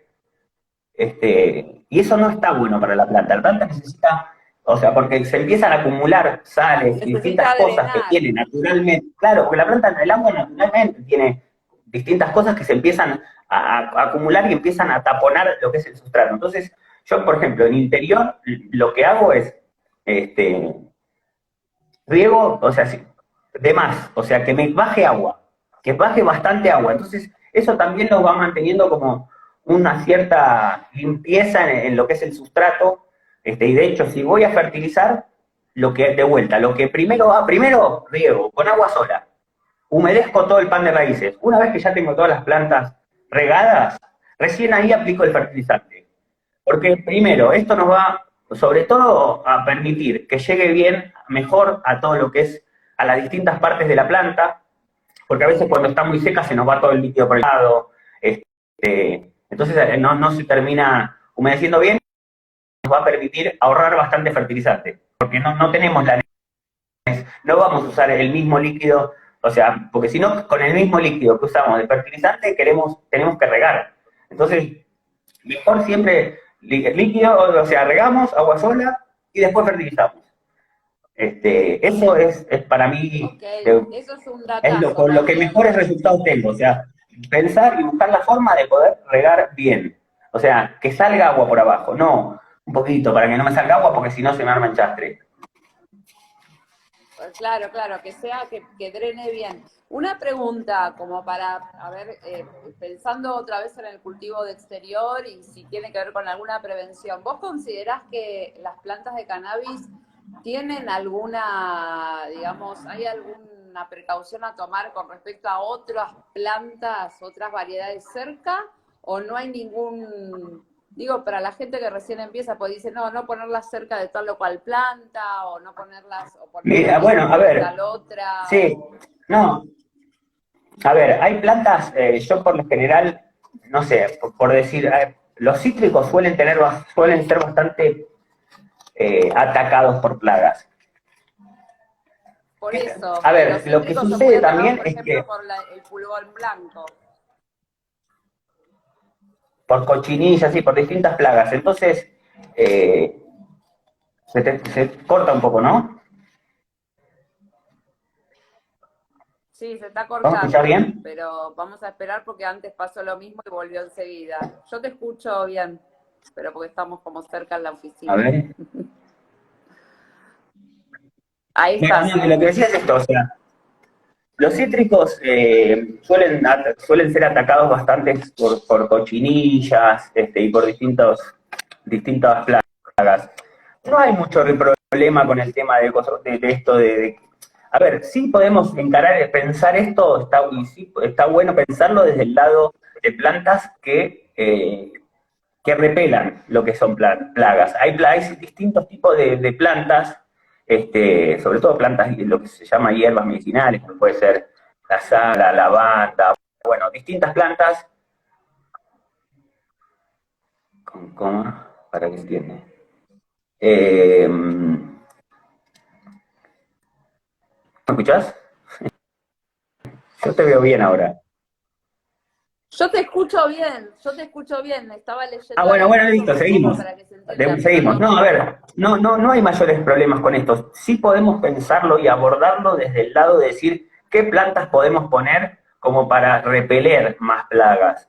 Y eso no está bueno para la planta. La planta necesita, o sea, porque se empiezan a acumular sales y distintas
Necesita
cosas que
drenar.
tiene naturalmente. Claro, porque la planta, el agua naturalmente tiene distintas cosas que se empiezan a acumular y empiezan a taponar lo que es el sustrato. Entonces, yo, por ejemplo, en interior, lo que hago es, este, riego, o sea, de más, o sea, que me baje agua, que baje bastante agua. Entonces, eso también nos va manteniendo como una cierta limpieza en lo que es el sustrato. Y de hecho, si voy a fertilizar, lo que de vuelta, lo que primero riego con agua sola, humedezco todo el pan de raíces. Una vez que ya tengo todas las plantas regadas, recién ahí aplico el fertilizante. Porque primero, esto nos va sobre todo a permitir que llegue bien, mejor a todo lo que es a las distintas partes de la planta, porque a veces cuando está muy seca se nos va todo el líquido por el lado, entonces no se termina humedeciendo bien, nos va a permitir ahorrar bastante fertilizante, porque no tenemos no vamos a usar el mismo líquido, o sea, porque si no, con el mismo líquido que usamos de fertilizante tenemos que regar. Entonces, mejor siempre líquido, o sea, regamos, agua sola y después fertilizamos. Eso es para mí,
Ok, eso es un
es
datazo
con lo que
también.
mejores resultados tengo. O sea, pensar y buscar la forma de poder regar bien. O sea, que salga agua por abajo, no un poquito para que no me salga agua porque si no se me arma el chastre.
Claro, claro, que sea, que drene bien. Una pregunta como para, a ver, pensando otra vez en el cultivo de exterior y si tiene que ver con alguna prevención, ¿vos considerás que las plantas de cannabis tienen alguna, digamos, hay alguna precaución a tomar con respecto a otras plantas, otras variedades cerca, o no hay ningún, digo, para la gente que recién empieza, pues dice, no, no ponerlas cerca de tal o cual planta, o no ponerlas, o ponerlas
Mira,
más
bueno, a
cerca de
ver,
tal otra,
sí, no, a ver, hay plantas, yo por lo general, no sé, por decir, los cítricos suelen ser bastante atacados por plagas.
por eso.
A
Y los
ver, lo que
cítricos son muy
sucede
atacados,
también
por
es
ejemplo,
que
por el pulgón blanco.
por cochinillas y por distintas plagas, entonces eh, se corta un poco, ¿no?
Sí, se está
¿Vamos a escuchar
cortando,
bien?
pero vamos a esperar porque antes pasó lo mismo y volvió enseguida. Yo te escucho bien, pero porque estamos como cerca en la
A
oficina.
ver.
Ahí
Bueno,
estás.
no, lo que decía es esto, o sea, los cítricos suelen ser atacados bastante por cochinillas y por distintas plagas. No hay mucho problema con el tema de esto a ver, sí podemos pensar esto, y sí, está bueno pensarlo desde el lado de plantas que repelan lo que son plagas. Hay distintos tipos de plantas, sobre todo plantas, lo que se llama hierbas medicinales, como puede ser la sal, la lavanda, bueno, distintas plantas, con coma, para que entienda. ¿Me escuchás? Yo te veo bien ahora.
Yo te escucho bien, estaba
Ah,
leyendo
bueno,
ahí
bueno,
un
listo,
poco
seguimos.
para que se entienda, pero
Seguimos.
no,
No, a ver, no hay mayores problemas con esto. Sí podemos pensarlo y abordarlo desde el lado de decir qué plantas podemos poner como para repeler más plagas.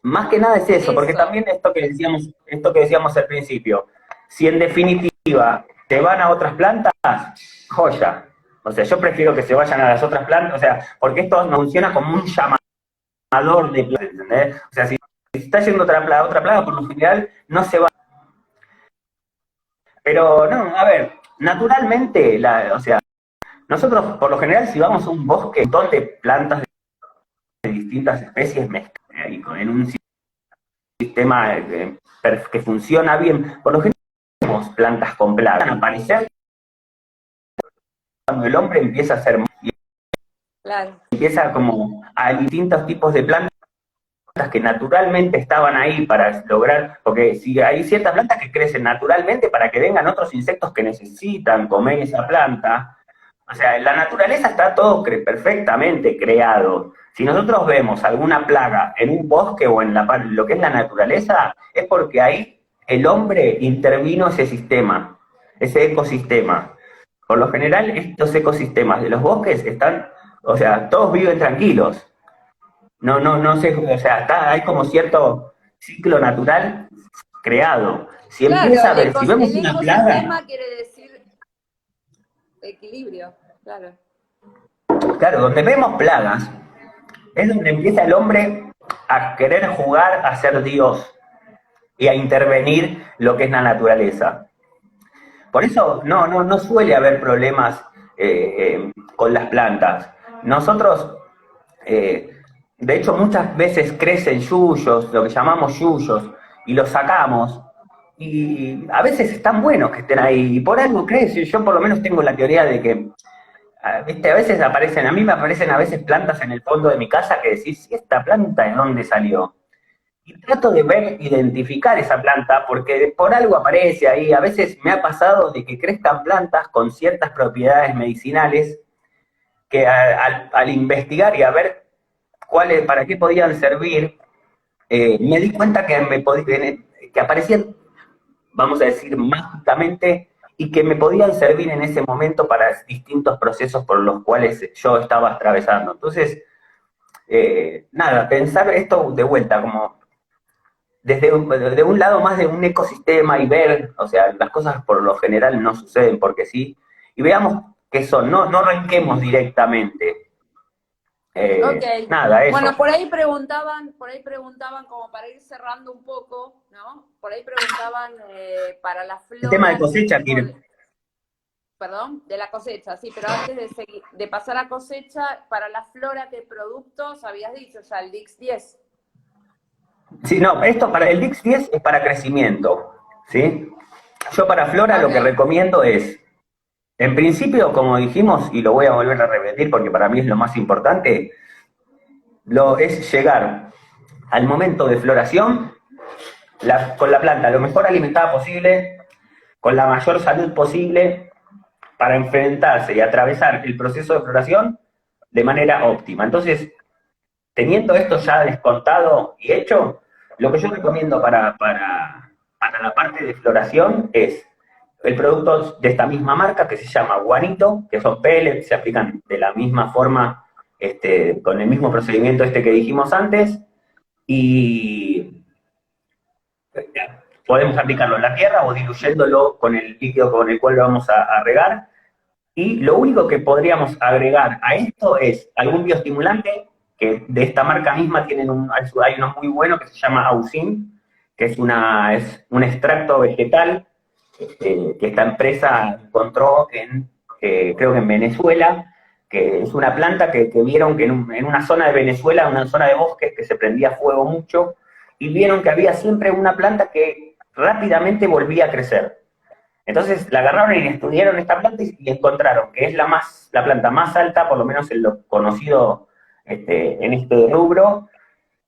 Más que nada es eso, porque
eso,
también esto que decíamos al principio, si en definitiva se van a otras plantas, joya. O sea, yo prefiero que se vayan a las otras plantas, o sea, porque esto nos funciona como un llamador de plantas, ¿entendés? O sea, si está yendo otra plaga, por lo general no se va. Pero no, a ver, naturalmente, o sea, nosotros por lo general si vamos a un bosque, un montón de plantas de distintas especies mezcladas, y en un sistema que funciona bien, por lo general tenemos plantas con plagas. Van a aparecer cuando el hombre empieza a hacer, y
claro.
empieza como a distintos tipos de plantas que naturalmente estaban ahí para lograr, porque si hay ciertas plantas que crecen naturalmente para que vengan otros insectos que necesitan comer esa planta. O sea, en la naturaleza está todo perfectamente creado. Si nosotros vemos alguna plaga en un bosque o en lo que es la naturaleza, es porque ahí el hombre intervino ese sistema, ese ecosistema. Por lo general, estos ecosistemas de los bosques están, o sea, todos viven tranquilos. No sé, o sea, hay como cierto ciclo natural creado. Si
Claro,
empieza a ver, si vemos
el
una plaga,
ecosistema quiere decir equilibrio, claro.
claro, donde vemos plagas, es donde empieza el hombre a querer jugar a ser Dios y a intervenir lo que es la naturaleza. Por eso no suele haber problemas con las plantas. Nosotros, eh, de hecho, muchas veces crecen yuyos, lo que llamamos yuyos, y los sacamos. Y a veces están buenos que estén ahí, y por algo crecen. Yo por lo menos tengo la teoría de que viste, a veces aparecen, a mí me aparecen a veces plantas en el fondo de mi casa que decís, ¿y esta planta de dónde salió? Y trato de ver, identificar esa planta, porque por algo aparece ahí. A veces me ha pasado de que crezcan plantas con ciertas propiedades medicinales que al investigar y a ver para qué podían servir, me di cuenta que aparecían, vamos a decir, mágicamente y que me podían servir en ese momento para distintos procesos por los cuales yo estaba atravesando. Entonces, nada, pensar esto de vuelta, como desde un lado más de un ecosistema y ver, o sea, las cosas por lo general no suceden porque sí, y veamos qué son, no arranquemos directamente.
Ok.
Nada,
Bueno,
eso.
por ahí preguntaban como para ir cerrando un poco, ¿no? Por ahí preguntaban para la
El tema de
flora qué
cosecha,
tipo
Kir.
perdón, de la cosecha, sí, pero antes de pasar a cosecha, para la flora, ¿qué productos habías dicho ya? El Dix 10.
Sí, no, esto para el Dix 10 es para crecimiento, ¿sí? Yo para flora lo que
Ok.
recomiendo es, en principio, como dijimos, y lo voy a volver a repetir porque para mí es lo más importante, es llegar al momento de floración con la planta lo mejor alimentada posible, con la mayor salud posible, para enfrentarse y atravesar el proceso de floración de manera óptima. Entonces, teniendo esto ya descontado y hecho, lo que yo recomiendo para la parte de floración es el producto de esta misma marca que se llama Guanito, que son pellets, se aplican de la misma forma, con el mismo procedimiento que dijimos antes, y podemos aplicarlo en la tierra o diluyéndolo con el líquido con el cual lo vamos a regar. Y lo único que podríamos agregar a esto es algún bioestimulante, que de esta marca misma hay uno muy bueno que se llama Ausin, que es un extracto vegetal que esta empresa encontró creo que en Venezuela, que es una planta que vieron que en una zona de Venezuela, una zona de bosques que se prendía fuego mucho, y vieron que había siempre una planta que rápidamente volvía a crecer. Entonces la agarraron y estudiaron esta planta y encontraron que es la planta más alta, por lo menos en lo conocido en este rubro,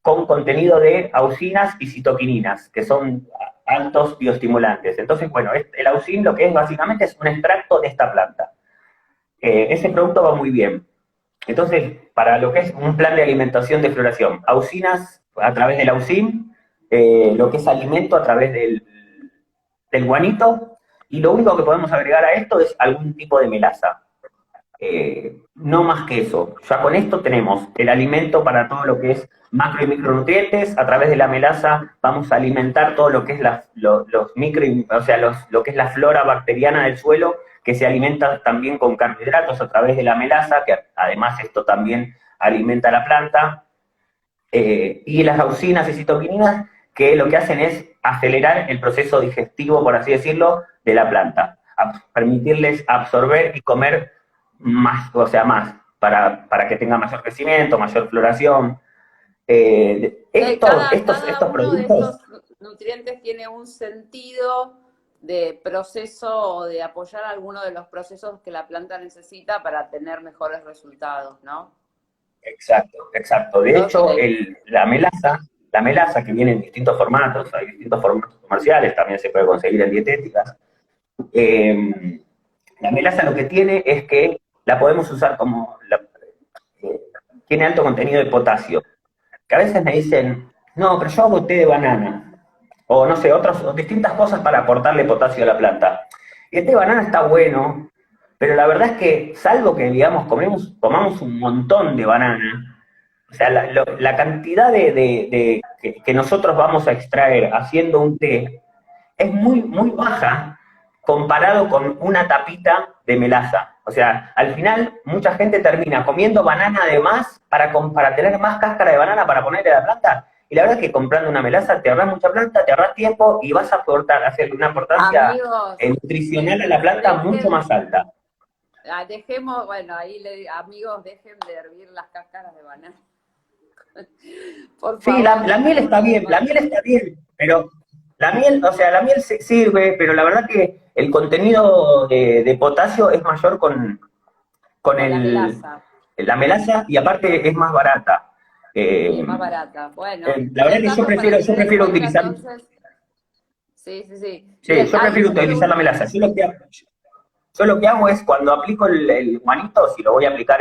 con contenido de auxinas y citoquininas, que son altos bioestimulantes. Entonces, bueno, el auxin lo que es básicamente es un extracto de esta planta. Ese producto va muy bien. Entonces, para lo que es un plan de alimentación de floración, auxinas a través del auxín, lo que es alimento a través del guanito, y lo único que podemos agregar a esto es algún tipo de melaza. No más que eso. Ya con esto tenemos el alimento para todo lo que es macro y micronutrientes. A través de la melaza vamos a alimentar todo lo que es los micro, o sea, lo que es la flora bacteriana del suelo, que se alimenta también con carbohidratos a través de la melaza, que además esto también alimenta a la planta. Y las auxinas y citoquininas, que lo que hacen es acelerar el proceso digestivo, por así decirlo, de la planta, permitirles absorber y comer más, o sea, más, para que tenga mayor crecimiento, mayor floración. Estos
Cada uno de
productos,
estos nutrientes tiene un sentido de proceso o de apoyar alguno de los procesos que la planta necesita para tener mejores resultados, ¿no?
exacto, exacto. De hecho,
Ok.
la melaza que viene en distintos formatos, hay distintos formatos comerciales, también se puede conseguir en dietéticas. La melaza lo que tiene es que la podemos usar eh, tiene alto contenido de potasio, que a veces me dicen, no, pero yo hago té de banana, o no sé, o distintas cosas para aportarle potasio a la planta. Y el té de banana está bueno, pero la verdad es que, salvo que, digamos, comamos un montón de banana, o sea, la cantidad que nosotros vamos a extraer haciendo un té es muy, muy baja comparado con una tapita de melaza. O sea, al final mucha gente termina comiendo banana de más para tener más cáscara de banana para ponerle a la planta. Y la verdad es que comprando una melaza te ahorras mucha planta, te ahorras tiempo y vas a hacer una aportancia
Amigos,
nutricional a la planta mucho
dejen,
más alta.
dejemos, bueno, amigos, dejen de hervir las cáscaras de banana. Por
Sí,
favor,
la miel está bien, la miel está bien, pero la miel, o sea, la miel sirve, pero la verdad que el contenido de potasio es mayor con
con la melaza.
la melaza, y aparte es más barata.
Y
Eh,
es más barata. Bueno,
la verdad que
estamos para
yo
tener en
prefiero
cuenta
utilizar,
entonces. Sí, sí, sí.
sí,
Bien,
yo
ahí
prefiero
yo
utilizar la
pregunto.
melaza. Yo lo que hago es cuando aplico el guanito, si lo voy a aplicar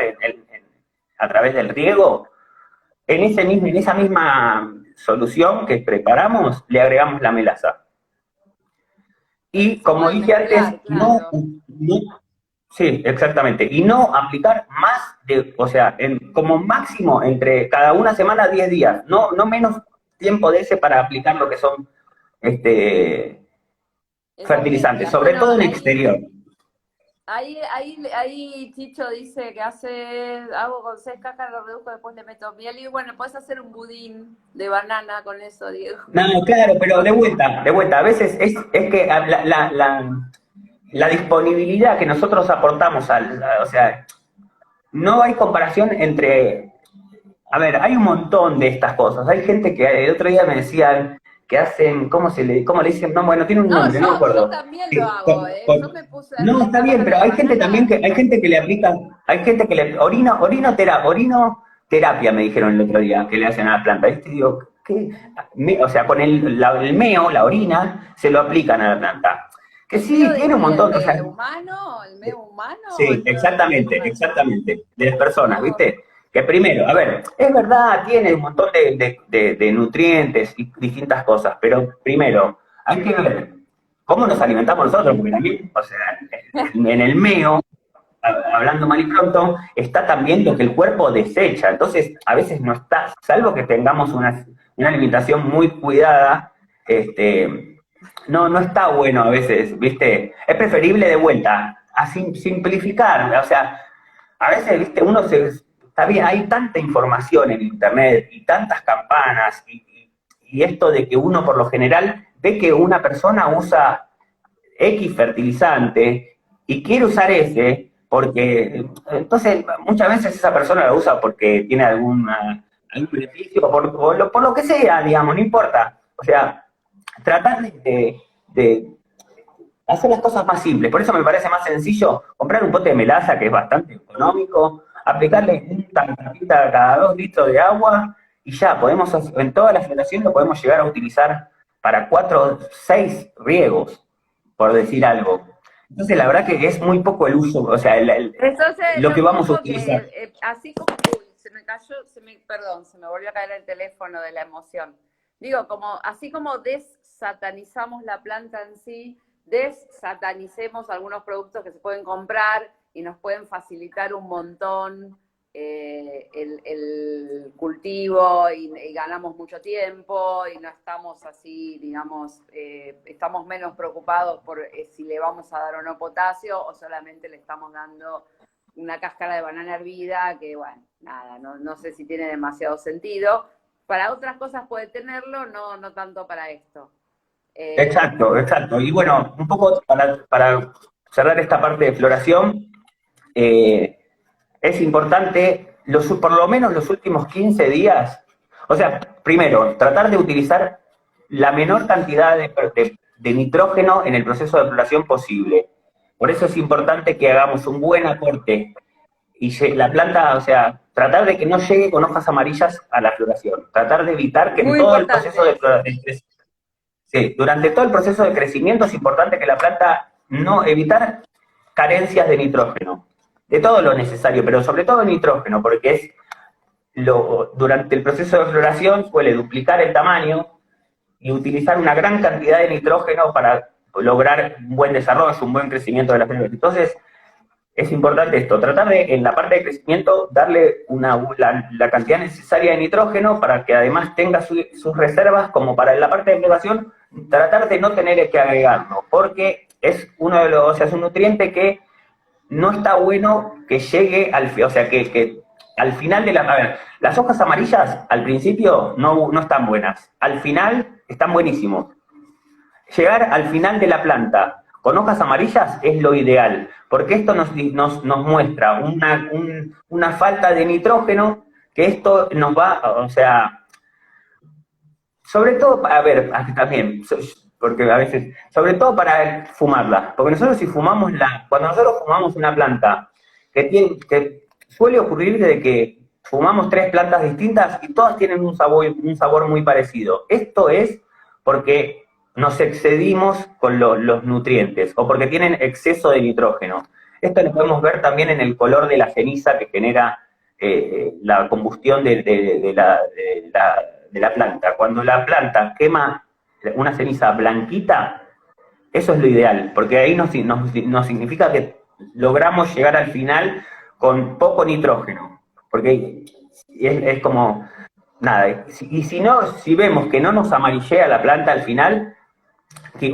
a través del riego, en esa misma solución que preparamos, le agregamos la melaza. Y
Se
como
pueden
dije antes,
mezclar, claro.
sí, exactamente, y no aplicar más o sea, como máximo entre cada una semana 10 días, no menos tiempo de ese para aplicar lo que son este,
Esas
fertilizantes,
mezclas.
sobre
Bueno,
todo en exterior.
ahí Chicho dice que hago con 6 cáscaras, lo reduzco, después le meto miel. Y bueno, puedes hacer un budín de banana con eso, Diego.
No, claro, pero de vuelta, a veces es que la disponibilidad que nosotros aportamos o sea, no hay comparación entre. A ver, hay un montón de estas cosas. Hay gente que el otro día me decían que hacen, ¿cómo le dicen? No, bueno, tiene un
No,
nombre, no me
yo
acuerdo.
también lo hago, ¿eh? Yo me puse a
No,
hacer
está bien,
cáscara
pero
de
hay gente también
banana.
que le aplica, hay gente que le, orinoterapia me dijeron el otro día, que le hacen a la planta. ¿Viste? Y digo, ¿qué? O sea, con el meo, la orina, se lo aplican a la planta. Que
¿El mío
sí,
de
tiene un
qué? ¿El
montón, o sea,
de humano? ¿El mío humano o
sí,
el mío de las
exactamente,
personas?
exactamente, de las personas,
No,
¿viste? Que primero, a ver, es verdad, tiene un montón de nutrientes y distintas cosas, pero primero, hay que ver cómo nos alimentamos nosotros, porque también, o sea, en el meo, hablando mal y pronto, está también lo que el cuerpo desecha, entonces a veces no está, salvo que tengamos una alimentación muy cuidada, no está bueno a veces, ¿viste? Es preferible de vuelta a simplificar, o sea, a veces, ¿viste? Está bien, hay tanta información en internet y tantas campanas y esto de que uno por lo general ve que una persona usa X fertilizante y quiere usar ese porque, entonces, muchas veces esa persona lo usa porque tiene algún beneficio por lo que sea, digamos, no importa. O sea, tratar de hacer las cosas más simples. Por eso me parece más sencillo comprar un pote de melaza, que es bastante económico, aplicarle un tantita cada 2 litros de agua y ya, en toda la floración lo podemos llegar a utilizar para 4 o 6 riegos, por decir algo. Entonces, la verdad que es muy poco el uso, o sea,
Entonces,
lo que
yo
vamos a
pienso
utilizar.
que así como, uy, se me cayó, perdón, se me volvió a caer el teléfono de la emoción. Digo, como, así como desatanizamos la planta en sí, desatanicemos algunos productos que se pueden comprar y nos pueden facilitar un montón el cultivo y ganamos mucho tiempo y no estamos así, digamos, estamos menos preocupados por si le vamos a dar o no potasio o solamente le estamos dando una cáscara de banana hervida que, bueno, nada, no sé si tiene demasiado sentido. Para otras cosas puede tenerlo, no tanto para esto. Eh,
Exacto, exacto. Y bueno, un poco para cerrar esta parte de floración, eh, es importante, por lo menos los últimos 15 días, o sea, primero, tratar de utilizar la menor cantidad de nitrógeno en el proceso de floración posible. Por eso es importante que hagamos un buen aporte y la planta, o sea, tratar de que no llegue con hojas amarillas a la floración, tratar de evitar que en
Muy
todo el proceso
importante
de
eso.
floración, sí, durante todo el proceso de crecimiento es importante que la planta no evitar carencias de nitrógeno, de todo lo necesario, pero sobre todo nitrógeno, porque durante el proceso de floración suele duplicar el tamaño y utilizar una gran cantidad de nitrógeno para lograr un buen desarrollo, un buen crecimiento de las flores. Entonces, es importante esto, tratar de, en la parte de crecimiento, darle la cantidad necesaria de nitrógeno para que además tenga sus reservas, como para en la parte de floración, tratar de no tener que agregarlo, porque es uno de los, o sea, es un nutriente que no está bueno que llegue o sea, que al final de a ver, las hojas amarillas al principio no están buenas, al final están buenísimos. Llegar al final de la planta con hojas amarillas es lo ideal, porque esto nos muestra una falta de nitrógeno, que esto nos va, o sea, sobre todo, a ver, también, porque a veces, sobre todo para fumarla, porque nosotros si fumamos cuando nosotros fumamos una planta, que suele ocurrir de que fumamos tres plantas distintas y todas tienen un sabor muy parecido. Esto es porque nos excedimos con los nutrientes o porque tienen exceso de nitrógeno. Esto lo podemos ver también en el color de la ceniza que genera la combustión de la planta. Cuando la planta quema una ceniza blanquita, eso es lo ideal, porque ahí nos significa que logramos llegar al final con poco nitrógeno, porque es como, nada, y si no, si vemos que no nos amarillea la planta al final,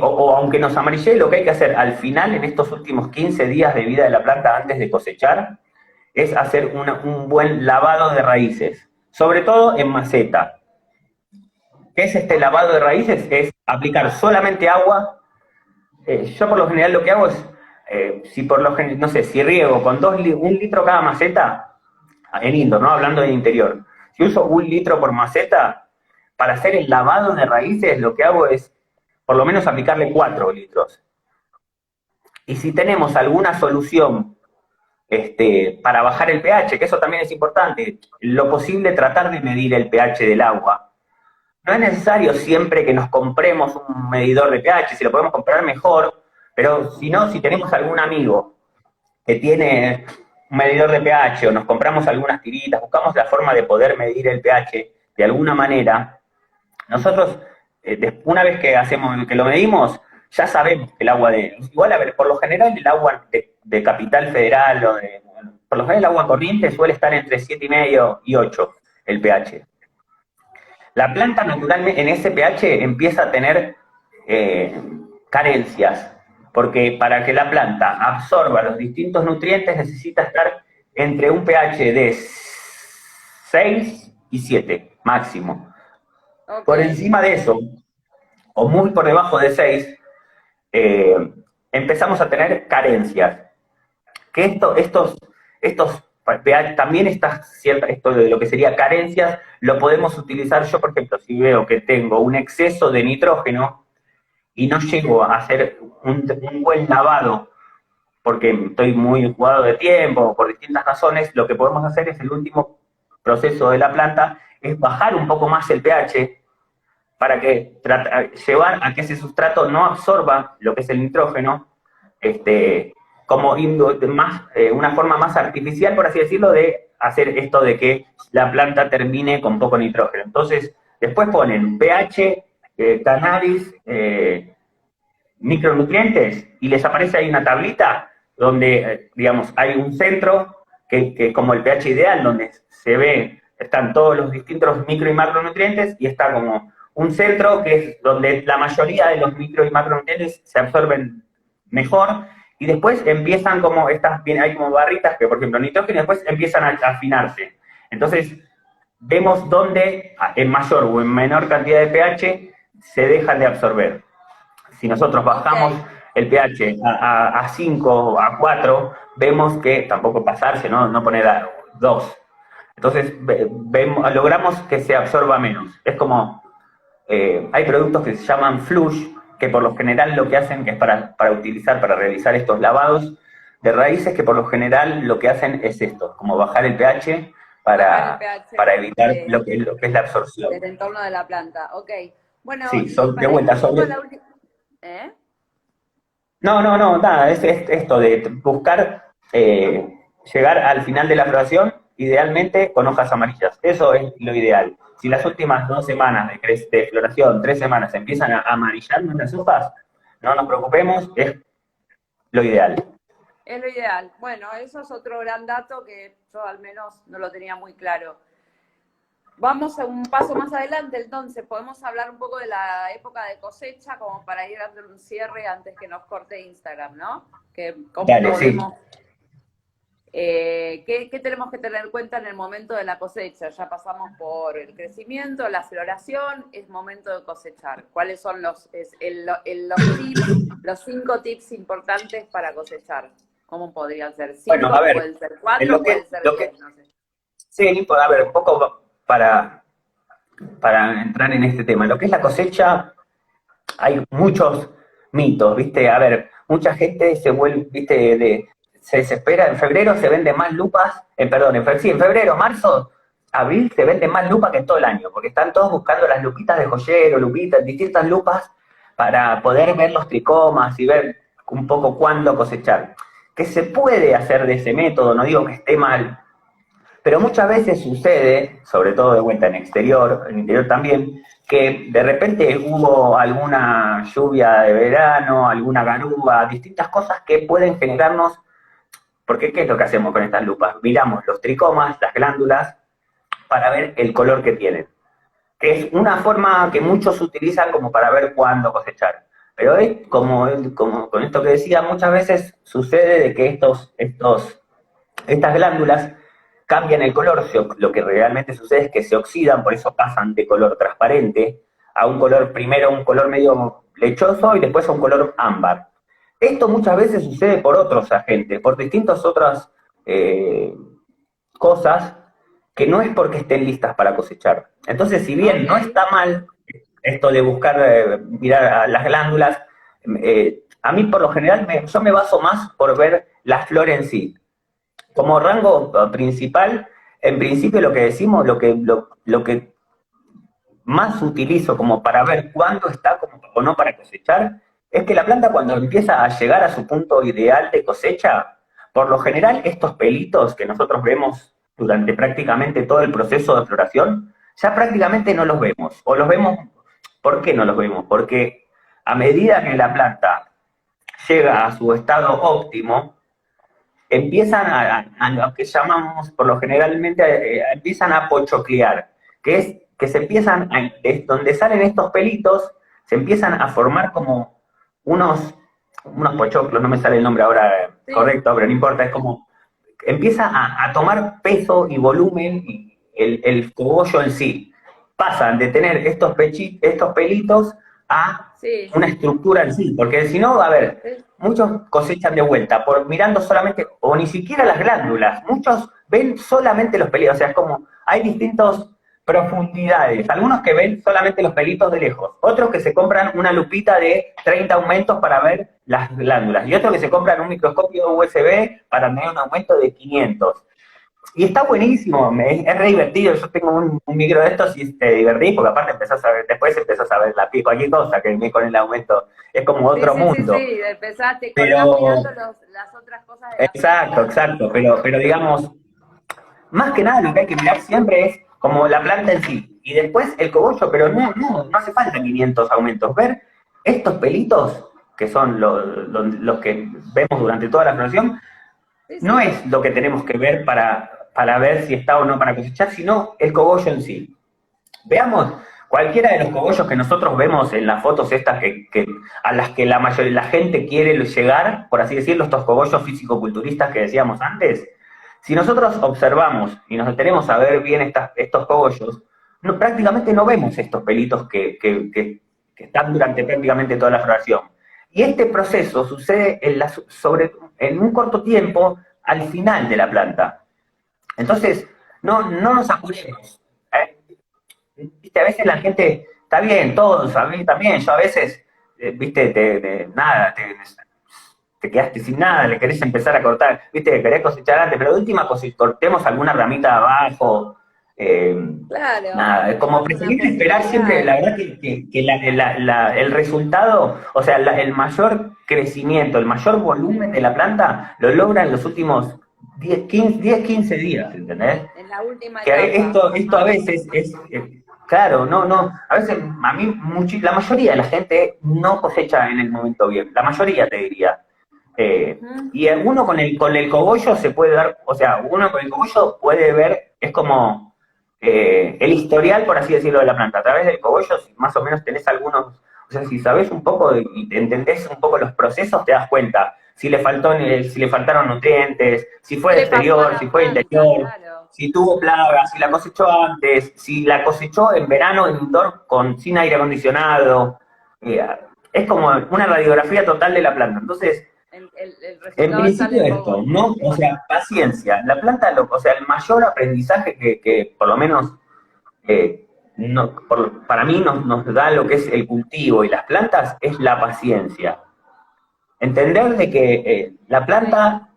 o aunque nos amarillee, lo que hay que hacer al final, en estos últimos 15 días de vida de la planta antes de cosechar, es hacer un buen lavado de raíces, sobre todo en maceta. ¿Qué es este lavado de raíces? Es aplicar solamente agua. Yo por lo general lo que hago es, si por lo general, no sé, si riego con 1 litro cada maceta, en indoor, ¿no? Hablando de interior. Si uso 1 litro por maceta, para hacer el lavado de raíces lo que hago es por lo menos aplicarle 4 litros. Y si tenemos alguna solución para bajar el pH, que eso también es importante, lo posible tratar de medir el pH del agua. No es necesario siempre que nos compremos un medidor de pH, si lo podemos comprar mejor, pero si no, si tenemos algún amigo que tiene un medidor de pH o nos compramos algunas tiritas, buscamos la forma de poder medir el pH de alguna manera, nosotros, una vez que lo medimos, ya sabemos que el agua igual, a ver, por lo general el agua de Capital Federal por lo general el agua corriente suele estar entre 7,5 y 8 el pH. La planta naturalmente en ese pH empieza a tener carencias, porque para que la planta absorba los distintos nutrientes necesita estar entre un pH de 6 y 7 máximo. Por
Ok.
encima de eso, o muy por debajo de 6, empezamos a tener carencias. Que estos también esto de lo que sería carencias, lo podemos utilizar. Yo, por ejemplo, si veo que tengo un exceso de nitrógeno y no llego a hacer un buen lavado porque estoy muy jugado de tiempo, por distintas razones, lo que podemos hacer es el último proceso de la planta, es bajar un poco más el pH para llevar a que ese sustrato no absorba lo que es el nitrógeno, una forma más artificial, por así decirlo, de hacer esto de que la planta termine con poco nitrógeno. Entonces, después ponen pH, cannabis, micronutrientes, y les aparece ahí una tablita donde, digamos, hay un centro que como el pH ideal, donde se ve, están todos los distintos micro y macronutrientes, y está como un centro que es donde la mayoría de los micro y macronutrientes se absorben mejor, y después empiezan como hay como barritas que, por ejemplo, nitrógeno, y después empiezan a afinarse. Entonces, vemos dónde en mayor o en menor cantidad de pH se dejan de absorber. Si nosotros bajamos el pH a 5 o a 4, vemos que tampoco pasarse, no poner a 2. Entonces, logramos que se absorba menos. Es como, hay productos que se llaman flush, que por lo general lo que hacen, que es para realizar estos lavados de raíces, que por lo general lo que hacen es esto, como bajar el pH para evitar lo que es la absorción.
Del entorno de la planta, ok. Bueno,
sí, de vuelta sobre...
¿Eh?
No, nada, es esto de buscar llegar al final de la floración, idealmente con hojas amarillas. Eso es lo ideal. Si las últimas 2 semanas de floración, 3 semanas, empiezan a amarillar nuestras hojas, no nos preocupemos, es lo ideal.
Es lo ideal. Bueno, eso es otro gran dato que yo al menos no lo tenía muy claro. Vamos a un paso más adelante, entonces, podemos hablar un poco de la época de cosecha, como para ir dando un cierre antes que nos corte Instagram, ¿no?
Dale, sí.
¿Qué tenemos que tener en cuenta en el momento de la cosecha? Ya pasamos por el crecimiento, la floración, es momento de cosechar. ¿Cuáles son los 5 tips importantes para cosechar? ¿Cómo podrían ser? 5,
bueno, a ver,
pueden ser 4, pueden ser 10, no sé.
Sí, a ver, un poco para entrar en este tema. Lo que es la cosecha, hay muchos mitos, ¿viste? A ver, mucha gente se vuelve, ¿viste? Se desespera. En febrero se venden más lupas, en febrero, marzo, abril se venden más lupas que en todo el año, porque están todos buscando las lupitas de joyero, distintas lupas, para poder ver los tricomas y ver un poco cuándo cosechar. Que se puede hacer de ese método, no digo que esté mal, pero muchas veces sucede, sobre todo de vuelta en interior también, que de repente hubo alguna lluvia de verano, alguna garúa, distintas cosas que pueden generarnos, porque ¿qué es lo que hacemos con estas lupas? Miramos los tricomas, las glándulas, para ver el color que tienen, que es una forma que muchos utilizan como para ver cuándo cosechar. Pero es como con esto que decía, muchas veces sucede de que estas glándulas cambian el color. Lo que realmente sucede es que se oxidan, por eso pasan de color transparente a primero un color medio lechoso y después a un color ámbar. Esto muchas veces sucede por otros agentes, por distintas otras cosas que no es porque estén listas para cosechar. Entonces, si bien no está mal esto de buscar, mirar a las glándulas, a mí por lo general yo me baso más por ver la flor en sí. Como rango principal, en principio lo que decimos, lo que más utilizo como para ver cuándo está como o no para cosechar, es que la planta cuando empieza a llegar a su punto ideal de cosecha, por lo general estos pelitos que nosotros vemos durante prácticamente todo el proceso de floración, ya prácticamente no los vemos. O los vemos, ¿por qué no los vemos? Porque a medida que la planta llega a su estado óptimo, empiezan a lo que llamamos, por lo generalmente, empiezan a pochoclear, que es que se empiezan, donde salen estos pelitos, se empiezan a formar como unos pochoclos, no me sale el nombre ahora correcto, pero no importa, es como, empieza a tomar peso y volumen el cogollo en sí. Pasan de tener estos pelitos a una estructura en sí, porque si no, a ver, muchos cosechan de vuelta, mirando solamente, o ni siquiera las glándulas, muchos ven solamente los pelitos, o sea, es como, hay distintas profundidades, algunos que ven solamente los pelitos de lejos, otros que se compran una lupita de 30 aumentos para ver las glándulas, y otros que se compran un microscopio USB para tener un aumento de 500. Y está buenísimo, es re divertido. Yo tengo un micro de estos y te divertís, porque aparte empezás a ver, después empezás a ver la pico, cualquier cosa que con el aumento es como
Sí,
otro
sí, sí,
mundo.
sí, empezaste, colgás
Pero,
mirando las otras cosas de la
exacto,
planta.
exacto, pero digamos, más que nada lo que hay que mirar siempre es como la planta en sí. Y después el cogollo, pero no hace falta 500 aumentos. Ver estos pelitos, que son los que vemos durante toda la floración,
Sí,
no
sí.
es lo que tenemos que ver para ver si está o no para cosechar, sino el cogollo en sí. Veamos cualquiera de los cogollos que nosotros vemos en las fotos estas a las que la gente quiere llegar, por así decirlo, estos cogollos físico-culturistas que decíamos antes. Si nosotros observamos y nos detenemos a ver bien estos cogollos, prácticamente no vemos estos pelitos que están durante prácticamente toda la floración. Y este proceso sucede en un corto tiempo al final de la planta. Entonces, no nos apuremos. Viste, a veces la gente, está bien, todos, a mí también, yo a veces, viste, nada, te quedaste sin nada, le querés empezar a cortar, viste, querés cosechar antes, pero de última cortemos alguna ramita de abajo, eh,
Claro,
nada, es como
alguna
preferir esperar siempre,
posibilidad.
la verdad que el resultado, o sea, el mayor crecimiento, el mayor volumen de la planta lo logra en los últimos 10, 15 días, ¿entendés?
En la última
Que
etapa.
esto a veces es, claro, a veces a mí la mayoría de la gente no cosecha en el momento bien, la mayoría te diría.
Ujú.
Y uno con el cogollo se puede dar, o sea, uno con el cogollo puede ver, es como el historial, por así decirlo, de la planta. A través del cogollo, si más o menos tenés algunos, o sea, si sabés un poco y entendés un poco los procesos, te das cuenta si le faltaron nutrientes, si
¿Qué
fue
le pasó a
exterior,
la
si fue
planta?
interior,
Claro.
si tuvo plagas, si la cosechó antes, si la cosechó en verano en indoor sin aire acondicionado. Eh, es como una radiografía total de la planta. Entonces,
El
en
resultado está en
principio
el
esto, ¿no?
cogollo.
O sea, paciencia. La planta, o sea, el mayor aprendizaje que por lo menos para mí nos da lo que es el cultivo y las plantas es la paciencia. Entender de que la
Sí.
planta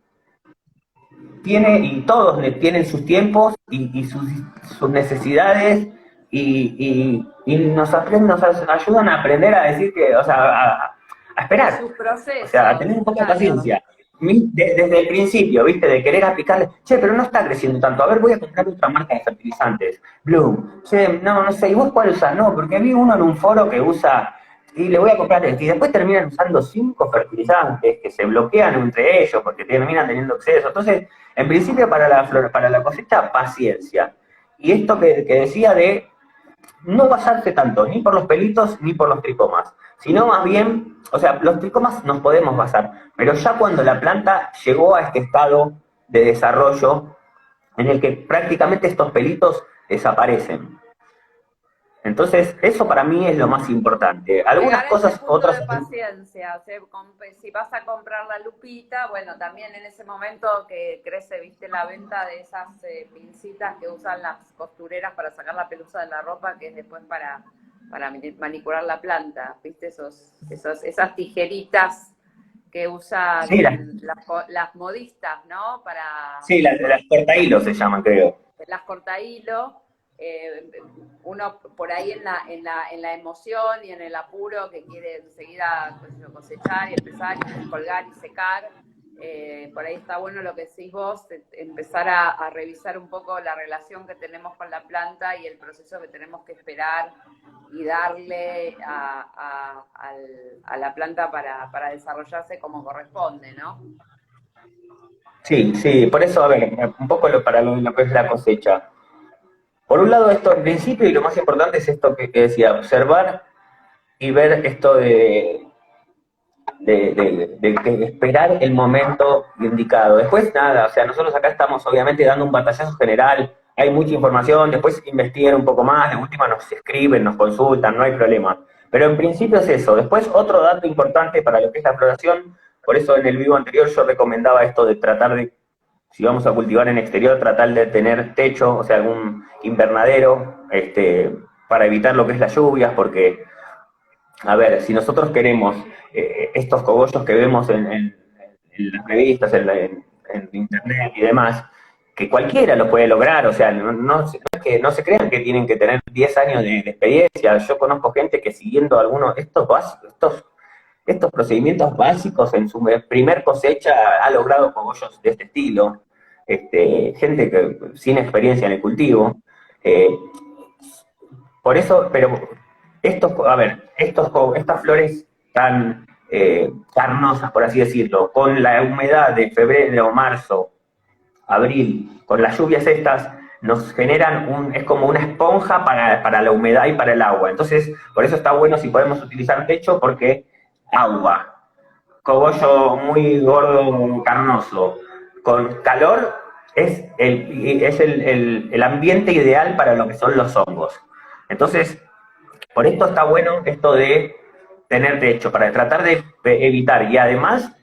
tiene, y todos tienen sus tiempos y sus necesidades y nos ayudan a aprender a decir que, o sea, a
Y
esperar,
sus
o sea, a tener
procesos,
un poco de
claro.
paciencia. Desde el principio, ¿viste? De querer aplicarle, che, pero no está creciendo tanto, a ver, voy a comprar otra marca de fertilizantes, Bloom, che, no sé, ¿y vos cuál usás? No, porque vi uno en un foro que usa, y le voy a comprar este, y después terminan usando 5 fertilizantes que se bloquean entre ellos porque terminan teniendo exceso. Entonces, en principio, para la cosecha, paciencia. Y esto que decía de no basarse tanto ni por los pelitos ni por los tricomas, sino más bien, o sea, los tricomas nos podemos basar, pero ya cuando la planta llegó a este estado de desarrollo en el que prácticamente estos pelitos desaparecen. Entonces, eso para mí es lo más importante. Algunas
Llegar a ese
cosas,
punto
otras.
de paciencia, si vas a comprar la lupita, bueno, también en ese momento que crece, viste, la venta de esas pincitas que usan las costureras para sacar la pelusa de la ropa, que es después para manipular la planta, viste, esas tijeritas que
Sí,
usan las modistas, ¿no? Para
sí, las cortahilos se llaman, creo.
las cortahilo, uno por ahí en la emoción y en el apuro que quiere enseguida cosechar y empezar y colgar y secar, por ahí está bueno lo que decís vos, empezar a revisar un poco la relación que tenemos con la planta y el proceso que tenemos que esperar y darle a la planta para desarrollarse como corresponde, ¿no?
Sí, sí, por eso, a ver, un poco para lo que es la cosecha. Por un lado, esto en principio, y lo más importante es esto que decía, observar y ver esto de esperar el momento indicado. Después, nada, o sea, nosotros acá estamos obviamente dando un pantallazo general, hay mucha información, después investiguen un poco más, de última nos escriben, nos consultan, no hay problema. Pero en principio es eso. Después, otro dato importante para lo que es la floración, por eso en el vivo anterior yo recomendaba esto de tratar de, si vamos a cultivar en exterior, tratar de tener techo, o sea, algún invernadero, para evitar lo que es las lluvias, porque a ver, si nosotros queremos estos cogollos que vemos en las revistas, en internet y demás, que cualquiera lo puede lograr, o sea, no se crean que tienen que tener 10 años de experiencia. Yo conozco gente que siguiendo algunos estos procedimientos básicos en su primer cosecha ha logrado cogollos de este estilo. Gente que sin experiencia en el cultivo. Eh, por eso, pero estas flores tan carnosas, por así decirlo, con la humedad de febrero, marzo, abril, con las lluvias estas, nos generan es como una esponja para la humedad y para el agua. Entonces, por eso está bueno si podemos utilizar techo, porque agua, cogollo muy gordo, carnoso, con calor, es el ambiente ideal para lo que son los hongos. Entonces, por esto está bueno esto de tener techo, para tratar de evitar, y además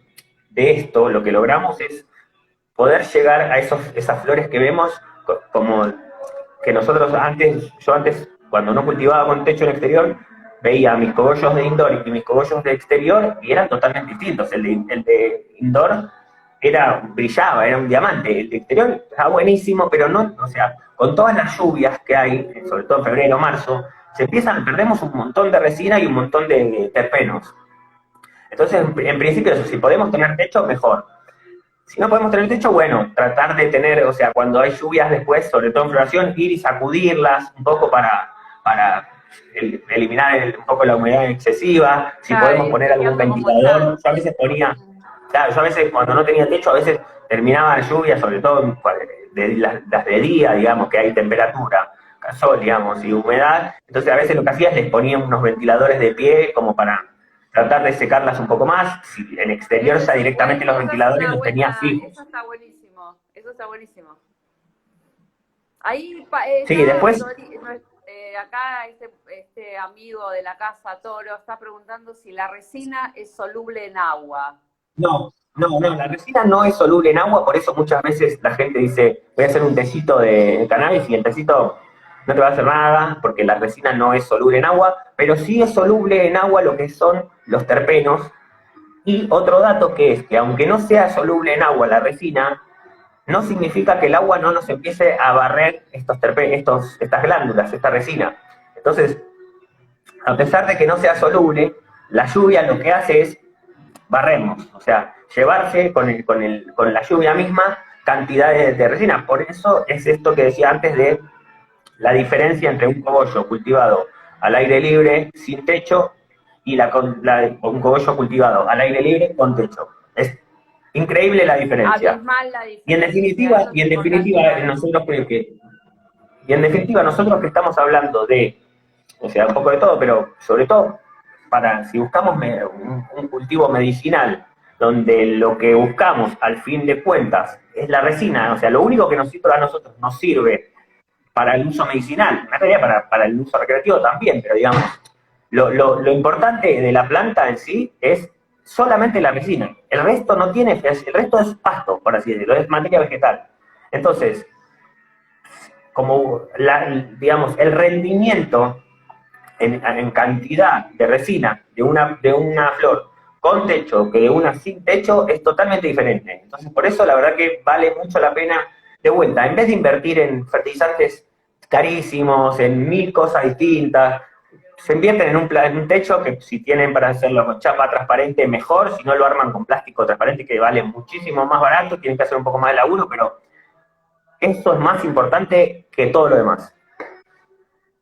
de esto, lo que logramos es poder llegar a esas flores que vemos, como que yo antes, cuando no cultivaba con techo en exterior, veía mis cogollos de indoor y mis cogollos de exterior y eran totalmente distintos. El de indoor brillaba, era un diamante. El de exterior estaba buenísimo, pero no, o sea, con todas las lluvias que hay, sobre todo en febrero, marzo, perdemos un montón de resina y un montón de terpenos. Entonces, en principio, eso, si podemos tener techo, mejor. Si no podemos tener techo, bueno, tratar de tener, o sea, cuando hay lluvias después, sobre todo en floración, ir y sacudirlas un poco para eliminar un poco la humedad excesiva. Si podemos poner algún ventilador. Yo a veces cuando no tenía techo, a veces terminaba la lluvia, sobre todo las de día, digamos, que hay temperatura, sol, digamos, y humedad. Entonces a veces lo que hacía es les ponía unos ventiladores de pie como para tratar de secarlas un poco más. Si en exterior ya directamente los ventiladores los tenía fijos.
Eso está buenísimo, eso está buenísimo. Ahí,
sí, después...
acá este amigo de la casa, Toro, está preguntando si la resina es soluble en agua.
No, la resina no es soluble en agua, por eso muchas veces la gente dice, voy a hacer un tecito de cannabis, y el tecito no te va a hacer nada, porque la resina no es soluble en agua, pero sí es soluble en agua lo que son los terpenos. Y otro dato que es que aunque no sea soluble en agua la resina, no significa que el agua no nos empiece a barrer estas glándulas, esta resina. Entonces, a pesar de que no sea soluble, la lluvia lo que hace es barremos, o sea, llevarse con la lluvia misma cantidades de resina. Por eso es esto que decía antes de la diferencia entre un cogollo cultivado al aire libre sin techo y un cogollo cultivado al aire libre con techo. Es increíble la diferencia. Y en definitiva nosotros que estamos hablando de, o sea, un poco de todo, pero sobre todo si buscamos un cultivo medicinal donde lo que buscamos al fin de cuentas es la resina, o sea, lo único que a nosotros nos sirve para el uso medicinal, en realidad para el uso recreativo también, pero digamos, lo importante de la planta en sí es solamente la resina. El resto el resto es pasto, por así decirlo, es materia vegetal. Entonces, como digamos, el rendimiento en cantidad de resina de una flor con techo que de una sin techo es totalmente diferente. Entonces, por eso la verdad que vale mucho la pena, de vuelta, en vez de invertir en fertilizantes carísimos, en 1000 cosas distintas, se invierten en un techo que si tienen para hacerlo con chapa transparente, mejor. Si no, lo arman con plástico transparente, que vale muchísimo más barato, tienen que hacer un poco más de laburo, pero eso es más importante que todo lo demás.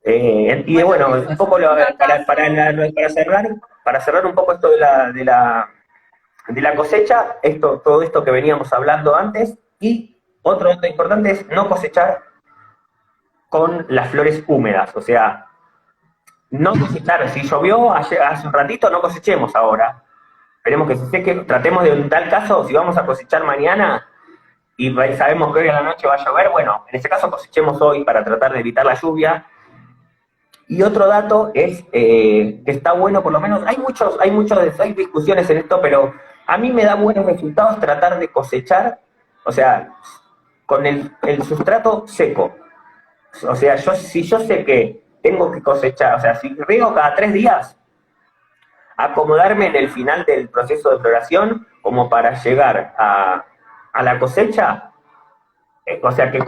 Y bueno, un poco para cerrar un poco esto de la cosecha, todo esto que veníamos hablando antes, y otro dato importante es no cosechar con las flores húmedas, o sea, no cosechar, si llovió hace un ratito, no cosechemos ahora, esperemos que se seque, tratemos de en tal caso, si vamos a cosechar mañana, y sabemos que hoy a la noche va a llover, bueno, en ese caso cosechemos hoy para tratar de evitar la lluvia. Y otro dato es que está bueno, por lo menos, hay discusiones en esto, pero a mí me da buenos resultados tratar de cosechar, o sea, con el sustrato seco. O sea, si yo sé que tengo que cosechar, o sea, si riego cada 3 días, acomodarme en el final del proceso de floración como para llegar a la cosecha O sea, que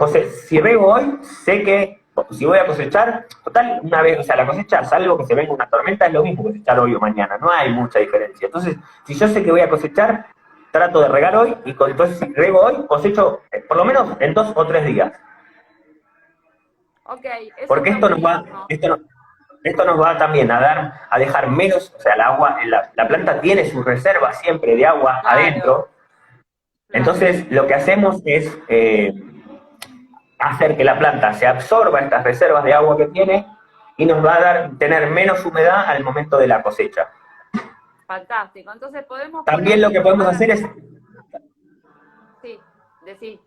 si riego hoy, sé que si voy a cosechar, total, una vez, o sea, la cosecha, salvo que se venga una tormenta, es lo mismo cosechar hoy o mañana, no hay mucha diferencia. Entonces, si yo sé que voy a cosechar, trato de regar hoy, y entonces si riego hoy, cosecho por lo menos en 2 o 3 días.
Ok, eso
Porque
está buenísimo.
esto nos va también a dejar menos, o sea, el agua, la planta tiene su reserva siempre de agua
Claro,
adentro.
claro.
Entonces, lo que hacemos es hacer que la planta se absorba estas reservas de agua que tiene y nos va a tener menos humedad al momento de la cosecha.
Fantástico. Entonces podemos por
También lo
ahí
que podemos
tomar,
hacer es,
sí, decir,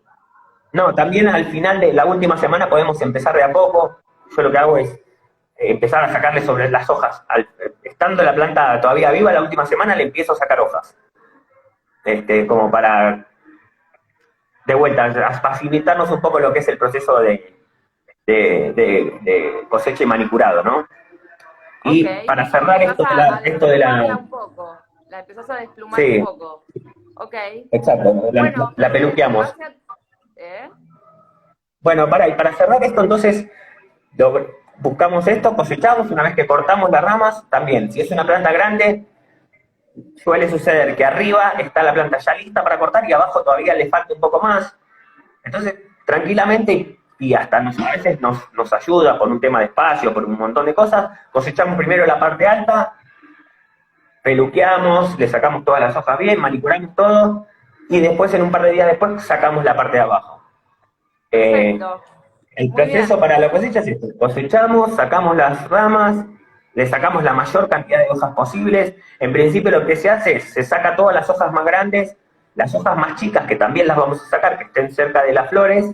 no, también al final de la última semana podemos empezar de a poco. Yo lo que hago es empezar a sacarle sobre las hojas. Estando la planta todavía viva, la última semana le empiezo a sacar hojas. Como para, de vuelta, a facilitarnos un poco lo que es el proceso de cosecha y manicurado, ¿no?
ok,
Y para
y
cerrar
empezás a
esto de
desplumarla
la...
un poco, la empezás a desplumar un
Sí,
poco. Ok,
exacto,
bueno,
la
perfecto, en
peluqueamos.
base a... ¿Eh?
Bueno, para cerrar esto, entonces, buscamos esto, cosechamos, una vez que cortamos las ramas, también, si es una planta grande, suele suceder que arriba está la planta ya lista para cortar y abajo todavía le falta un poco más. Entonces, tranquilamente, y hasta a veces nos ayuda por un tema de espacio, por un montón de cosas, cosechamos primero la parte alta, peluqueamos, le sacamos todas las hojas bien, manicuramos todo, y después, en un par de días después, sacamos la parte de abajo. Eh,
Perfecto,
el
muy
proceso
bien.
para la cosecha es esto: cosechamos, sacamos las ramas, le sacamos la mayor cantidad de hojas posibles. En principio lo que se hace es, se saca todas las hojas más grandes, las hojas más chicas, que también las vamos a sacar, que estén cerca de las flores.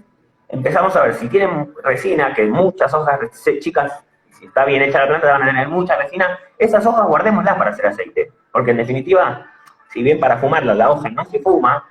Empezamos a ver si tienen resina, que muchas hojas chicas, si está bien hecha la planta, van a tener mucha resina. Esas hojas guardémoslas para hacer aceite, porque en definitiva, si bien para fumarla la hoja no se fuma,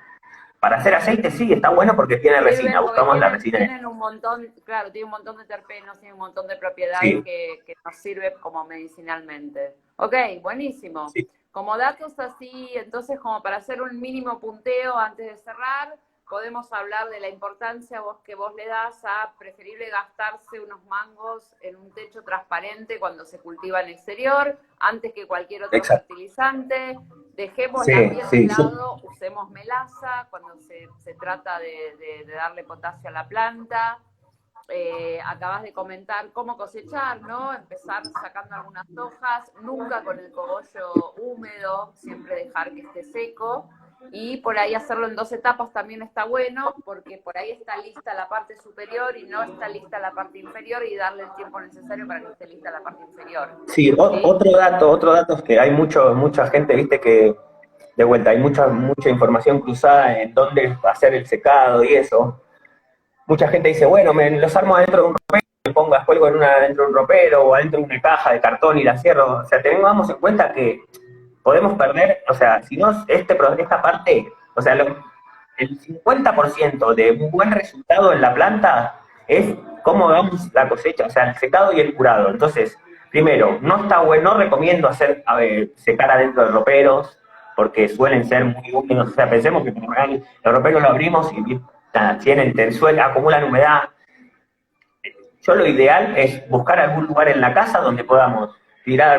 para hacer aceite sí, está bueno porque tiene resina,
Sirven porque
buscamos la resina.
tienen un montón, claro, tienen un montón de terpenos, tienen un montón de propiedades
Sí,
que nos sirven como medicinalmente. Ok, buenísimo.
sí.
Como datos así, entonces como para hacer un mínimo punteo antes de cerrar, podemos hablar de la importancia que vos le das a preferible gastarse unos mangos en un techo transparente cuando se cultiva en exterior, antes que cualquier otro
Exacto.
fertilizante. Dejemos
Sí,
la miel de
sí, sí.
lado, usemos melaza cuando se trata de darle potasio a la planta. Acabas de comentar cómo cosechar, ¿no? Empezar sacando algunas hojas, nunca con el cogollo húmedo, siempre dejar que esté seco. Y por ahí hacerlo en 2 etapas también está bueno, porque por ahí está lista la parte superior y no está lista la parte inferior, y darle el tiempo necesario para que esté lista la parte inferior.
Sí,
¿Sí?
otro dato es que hay mucha gente, viste, que de vuelta, hay mucha información cruzada en dónde hacer el secado y eso. Mucha gente dice, bueno, me los armo adentro de un ropero, me pongo, las cuelgo dentro de un ropero o adentro de una caja de cartón y la cierro. O sea, tengamos en cuenta que podemos perder, o sea, si no, esta parte, o sea, el 50% de un buen resultado en la planta es cómo damos la cosecha, o sea, el secado y el curado. Entonces, primero, no está bueno, no recomiendo secar adentro de roperos, porque suelen ser muy húmedos. O sea, pensemos que el ropero lo abrimos y acumulan humedad. Yo lo ideal es buscar algún lugar en la casa donde podamos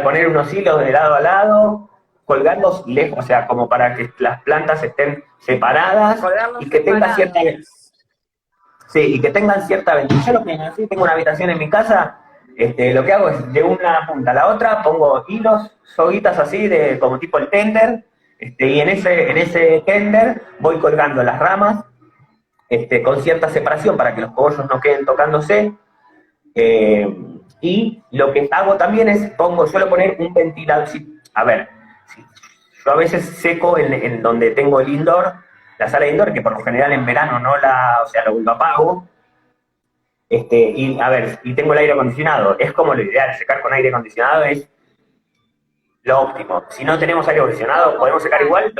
poner unos hilos de lado a lado, colgarlos lejos, o sea, como para que las plantas estén separadas
Colgarlos
y que tengan cierta,
separados.
sí, y que tengan cierta ventilación. Yo lo que así tengo una habitación en mi casa, lo que hago es de una punta a la otra pongo hilos, soguitas así de como tipo el tender, y en ese tender voy colgando las ramas, con cierta separación para que los cogollos no queden tocándose. Y lo que hago también es, suelo poner un ventilador. A ver, yo a veces seco en donde tengo el indoor, la sala de indoor, que por lo general en verano o sea, lo apago. Y a ver, y tengo el aire acondicionado. Es como lo ideal, secar con aire acondicionado es lo óptimo. Si no tenemos aire acondicionado, podemos secar
Claro.
igual.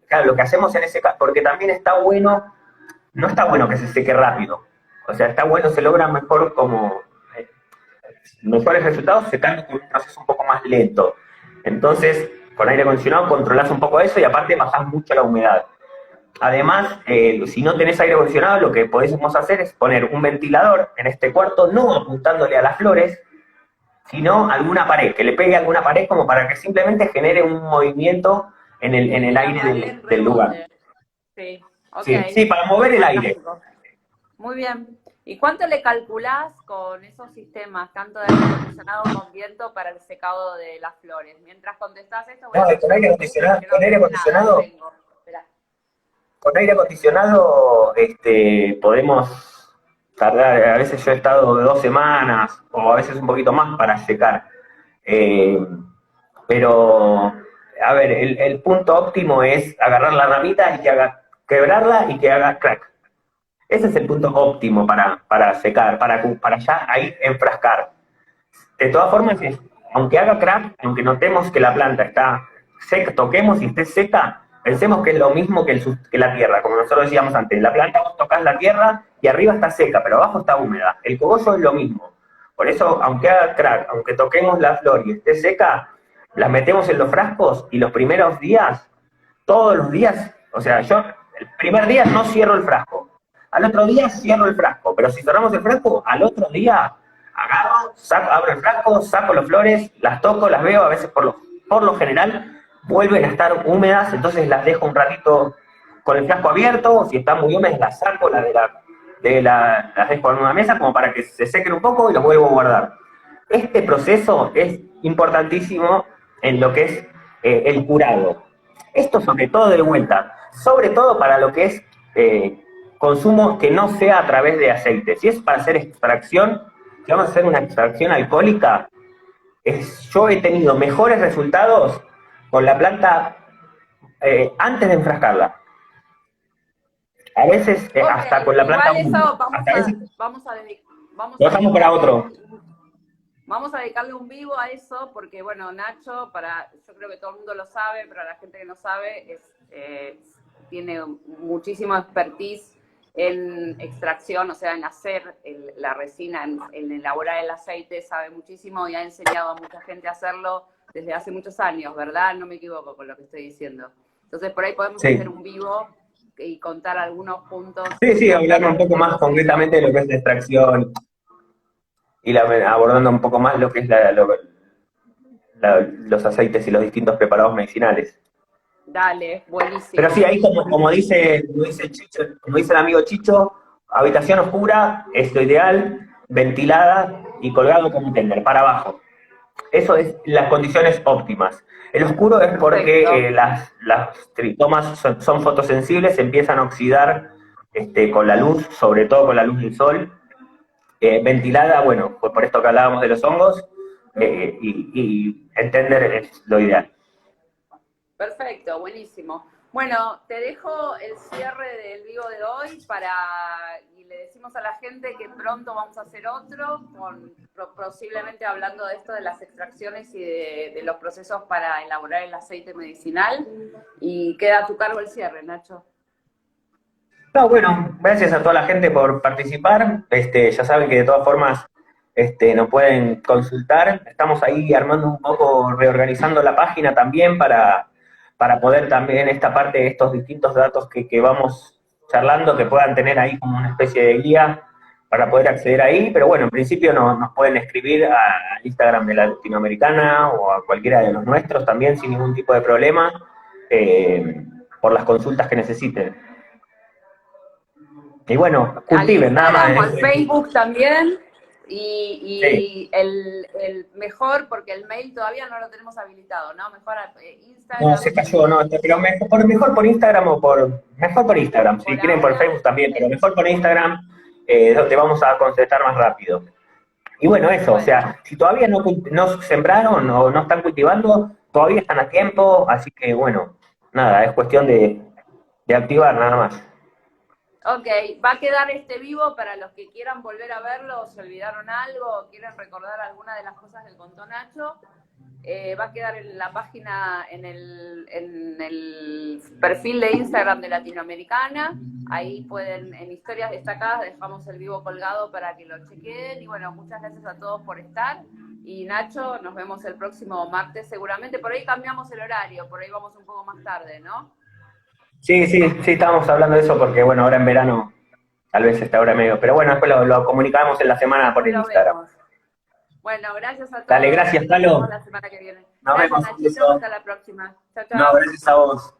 Claro, lo que hacemos en ese caso, porque también está bueno, no está bueno que se seque rápido. O sea, está bueno, se logra mejor mejores resultados secando con un proceso un poco más lento. Entonces, con aire acondicionado controlas un poco eso y aparte bajás mucho la humedad. Además, si no tenés aire acondicionado, lo que podemos hacer es poner un ventilador en este cuarto, no apuntándole a las flores, sino a alguna pared, que le pegue a alguna pared como para que simplemente genere un movimiento en el aire del lugar.
Sí, ok.
Sí, sí, para mover el aire.
Fantástico. Muy bien. ¿Y cuánto le calculás con esos sistemas, tanto de aire acondicionado como viento, para el secado de las flores? Mientras contestás esto, voy a
No, con aire acondicionado,
que no tengo nada, no tengo. Esperá.
con aire acondicionado podemos tardar, a veces yo he estado 2 semanas o a veces un poquito más para secar. Eh, pero, a ver, el punto óptimo es agarrar la ramita y que haga, quebrarla y que haga crack. Ese es el punto óptimo para secar, para ya ahí enfrascar. De todas formas, aunque haga crack, aunque notemos que la planta está seca, toquemos y esté seca, pensemos que es lo mismo que la tierra, como nosotros decíamos antes. La planta vos tocas la tierra y arriba está seca, pero abajo está húmeda. El cogollo es lo mismo. Por eso, aunque haga crack, aunque toquemos la flor y esté seca, las metemos en los frascos y los primeros días, todos los días, o sea, yo el primer día no cierro el frasco. Al otro día cierro el frasco, pero si cerramos el frasco, al otro día agarro, abro el frasco, saco las flores, las toco, las veo, a veces por lo general vuelven a estar húmedas, entonces las dejo un ratito con el frasco abierto, o si están muy húmedas las saco, las dejo en una mesa como para que se sequen un poco y los vuelvo a guardar. Este proceso es importantísimo en lo que es el curado. Esto sobre todo de vuelta, sobre todo para lo que es consumo que no sea a través de aceite. Si es para hacer extracción, si vamos a hacer una extracción alcohólica, yo he tenido mejores resultados con la planta antes de enfrascarla. A veces hasta con la planta.
Igual eso
Lo dejamos para otro.
Vamos a dedicarle un vivo a eso, porque bueno, Nacho, yo creo que todo el mundo lo sabe, pero la gente que no sabe, tiene muchísima expertise en extracción, o sea, en hacer la resina, en elaborar el aceite, sabe muchísimo y ha enseñado a mucha gente a hacerlo desde hace muchos años, ¿verdad? No me equivoco con lo que estoy diciendo. Entonces, por ahí podemos hacer un vivo y contar algunos puntos.
Sí, hablar un poco más concretamente de lo que es la extracción y abordando un poco más lo que es los aceites y los distintos preparados medicinales.
Dale, buenísimo.
Pero sí, ahí como dice Chicho, como dice el amigo Chicho, habitación oscura es lo ideal, ventilada y colgado con un tender, para abajo. Eso es las condiciones óptimas. El oscuro es porque las tritomas son fotosensibles, se empiezan a oxidar con la luz, sobre todo con la luz del sol. Ventilada, bueno, pues por esto que hablábamos de los hongos, y entender es lo ideal.
Perfecto, buenísimo. Bueno, te dejo el cierre del vivo de hoy y le decimos a la gente que pronto vamos a hacer otro, posiblemente hablando de esto de las extracciones y de los procesos para elaborar el aceite medicinal. Y queda a tu cargo el cierre, Nacho.
No, bueno, gracias a toda la gente por participar. Ya saben que de todas formas nos pueden consultar. Estamos ahí armando un poco, reorganizando la página también para poder también esta parte, estos distintos datos que vamos charlando, que puedan tener ahí como una especie de guía para poder acceder ahí. Pero bueno, en principio nos pueden escribir al Instagram de la Latinoamericana o a cualquiera de los nuestros también sin ningún tipo de problema, por las consultas que necesiten. Y bueno, cultiven, nada más.
Al Facebook también. Y el mejor, porque el mail todavía no lo tenemos habilitado, ¿no? Mejor Instagram.
No, se cayó, no, pero mejor por Instagram mejor por Instagram, si quieren por Facebook también, pero mejor por Instagram, donde vamos a contestar más rápido. Y bueno, eso, o sea, si todavía no sembraron o no están cultivando, todavía están a tiempo, así que bueno, nada, es cuestión de activar nada más.
Ok, va a quedar este vivo para los que quieran volver a verlo, o se olvidaron algo, o quieren recordar alguna de las cosas que contó Nacho. Va a quedar en la página, en el perfil de Instagram de Latinoamericana. Ahí pueden, en historias destacadas, dejamos el vivo colgado para que lo chequeen. Y bueno, muchas gracias a todos por estar. Y Nacho, nos vemos el próximo martes seguramente. Por ahí cambiamos el horario, por ahí vamos un poco más tarde, ¿no?
Sí, sí, sí, estábamos hablando de eso porque, bueno, ahora en verano tal vez está ahora medio, pero bueno, después lo comunicamos en la semana por
Después
el
lo
Instagram.
vemos. Bueno, gracias a
Dale,
todos.
gracias,
Nos vemos
Palo.
la semana que viene.
Nos
Gracias,
vemos, un
Nachito.
beso.
Hasta la próxima. Chao,
No,
chao.
gracias a vos.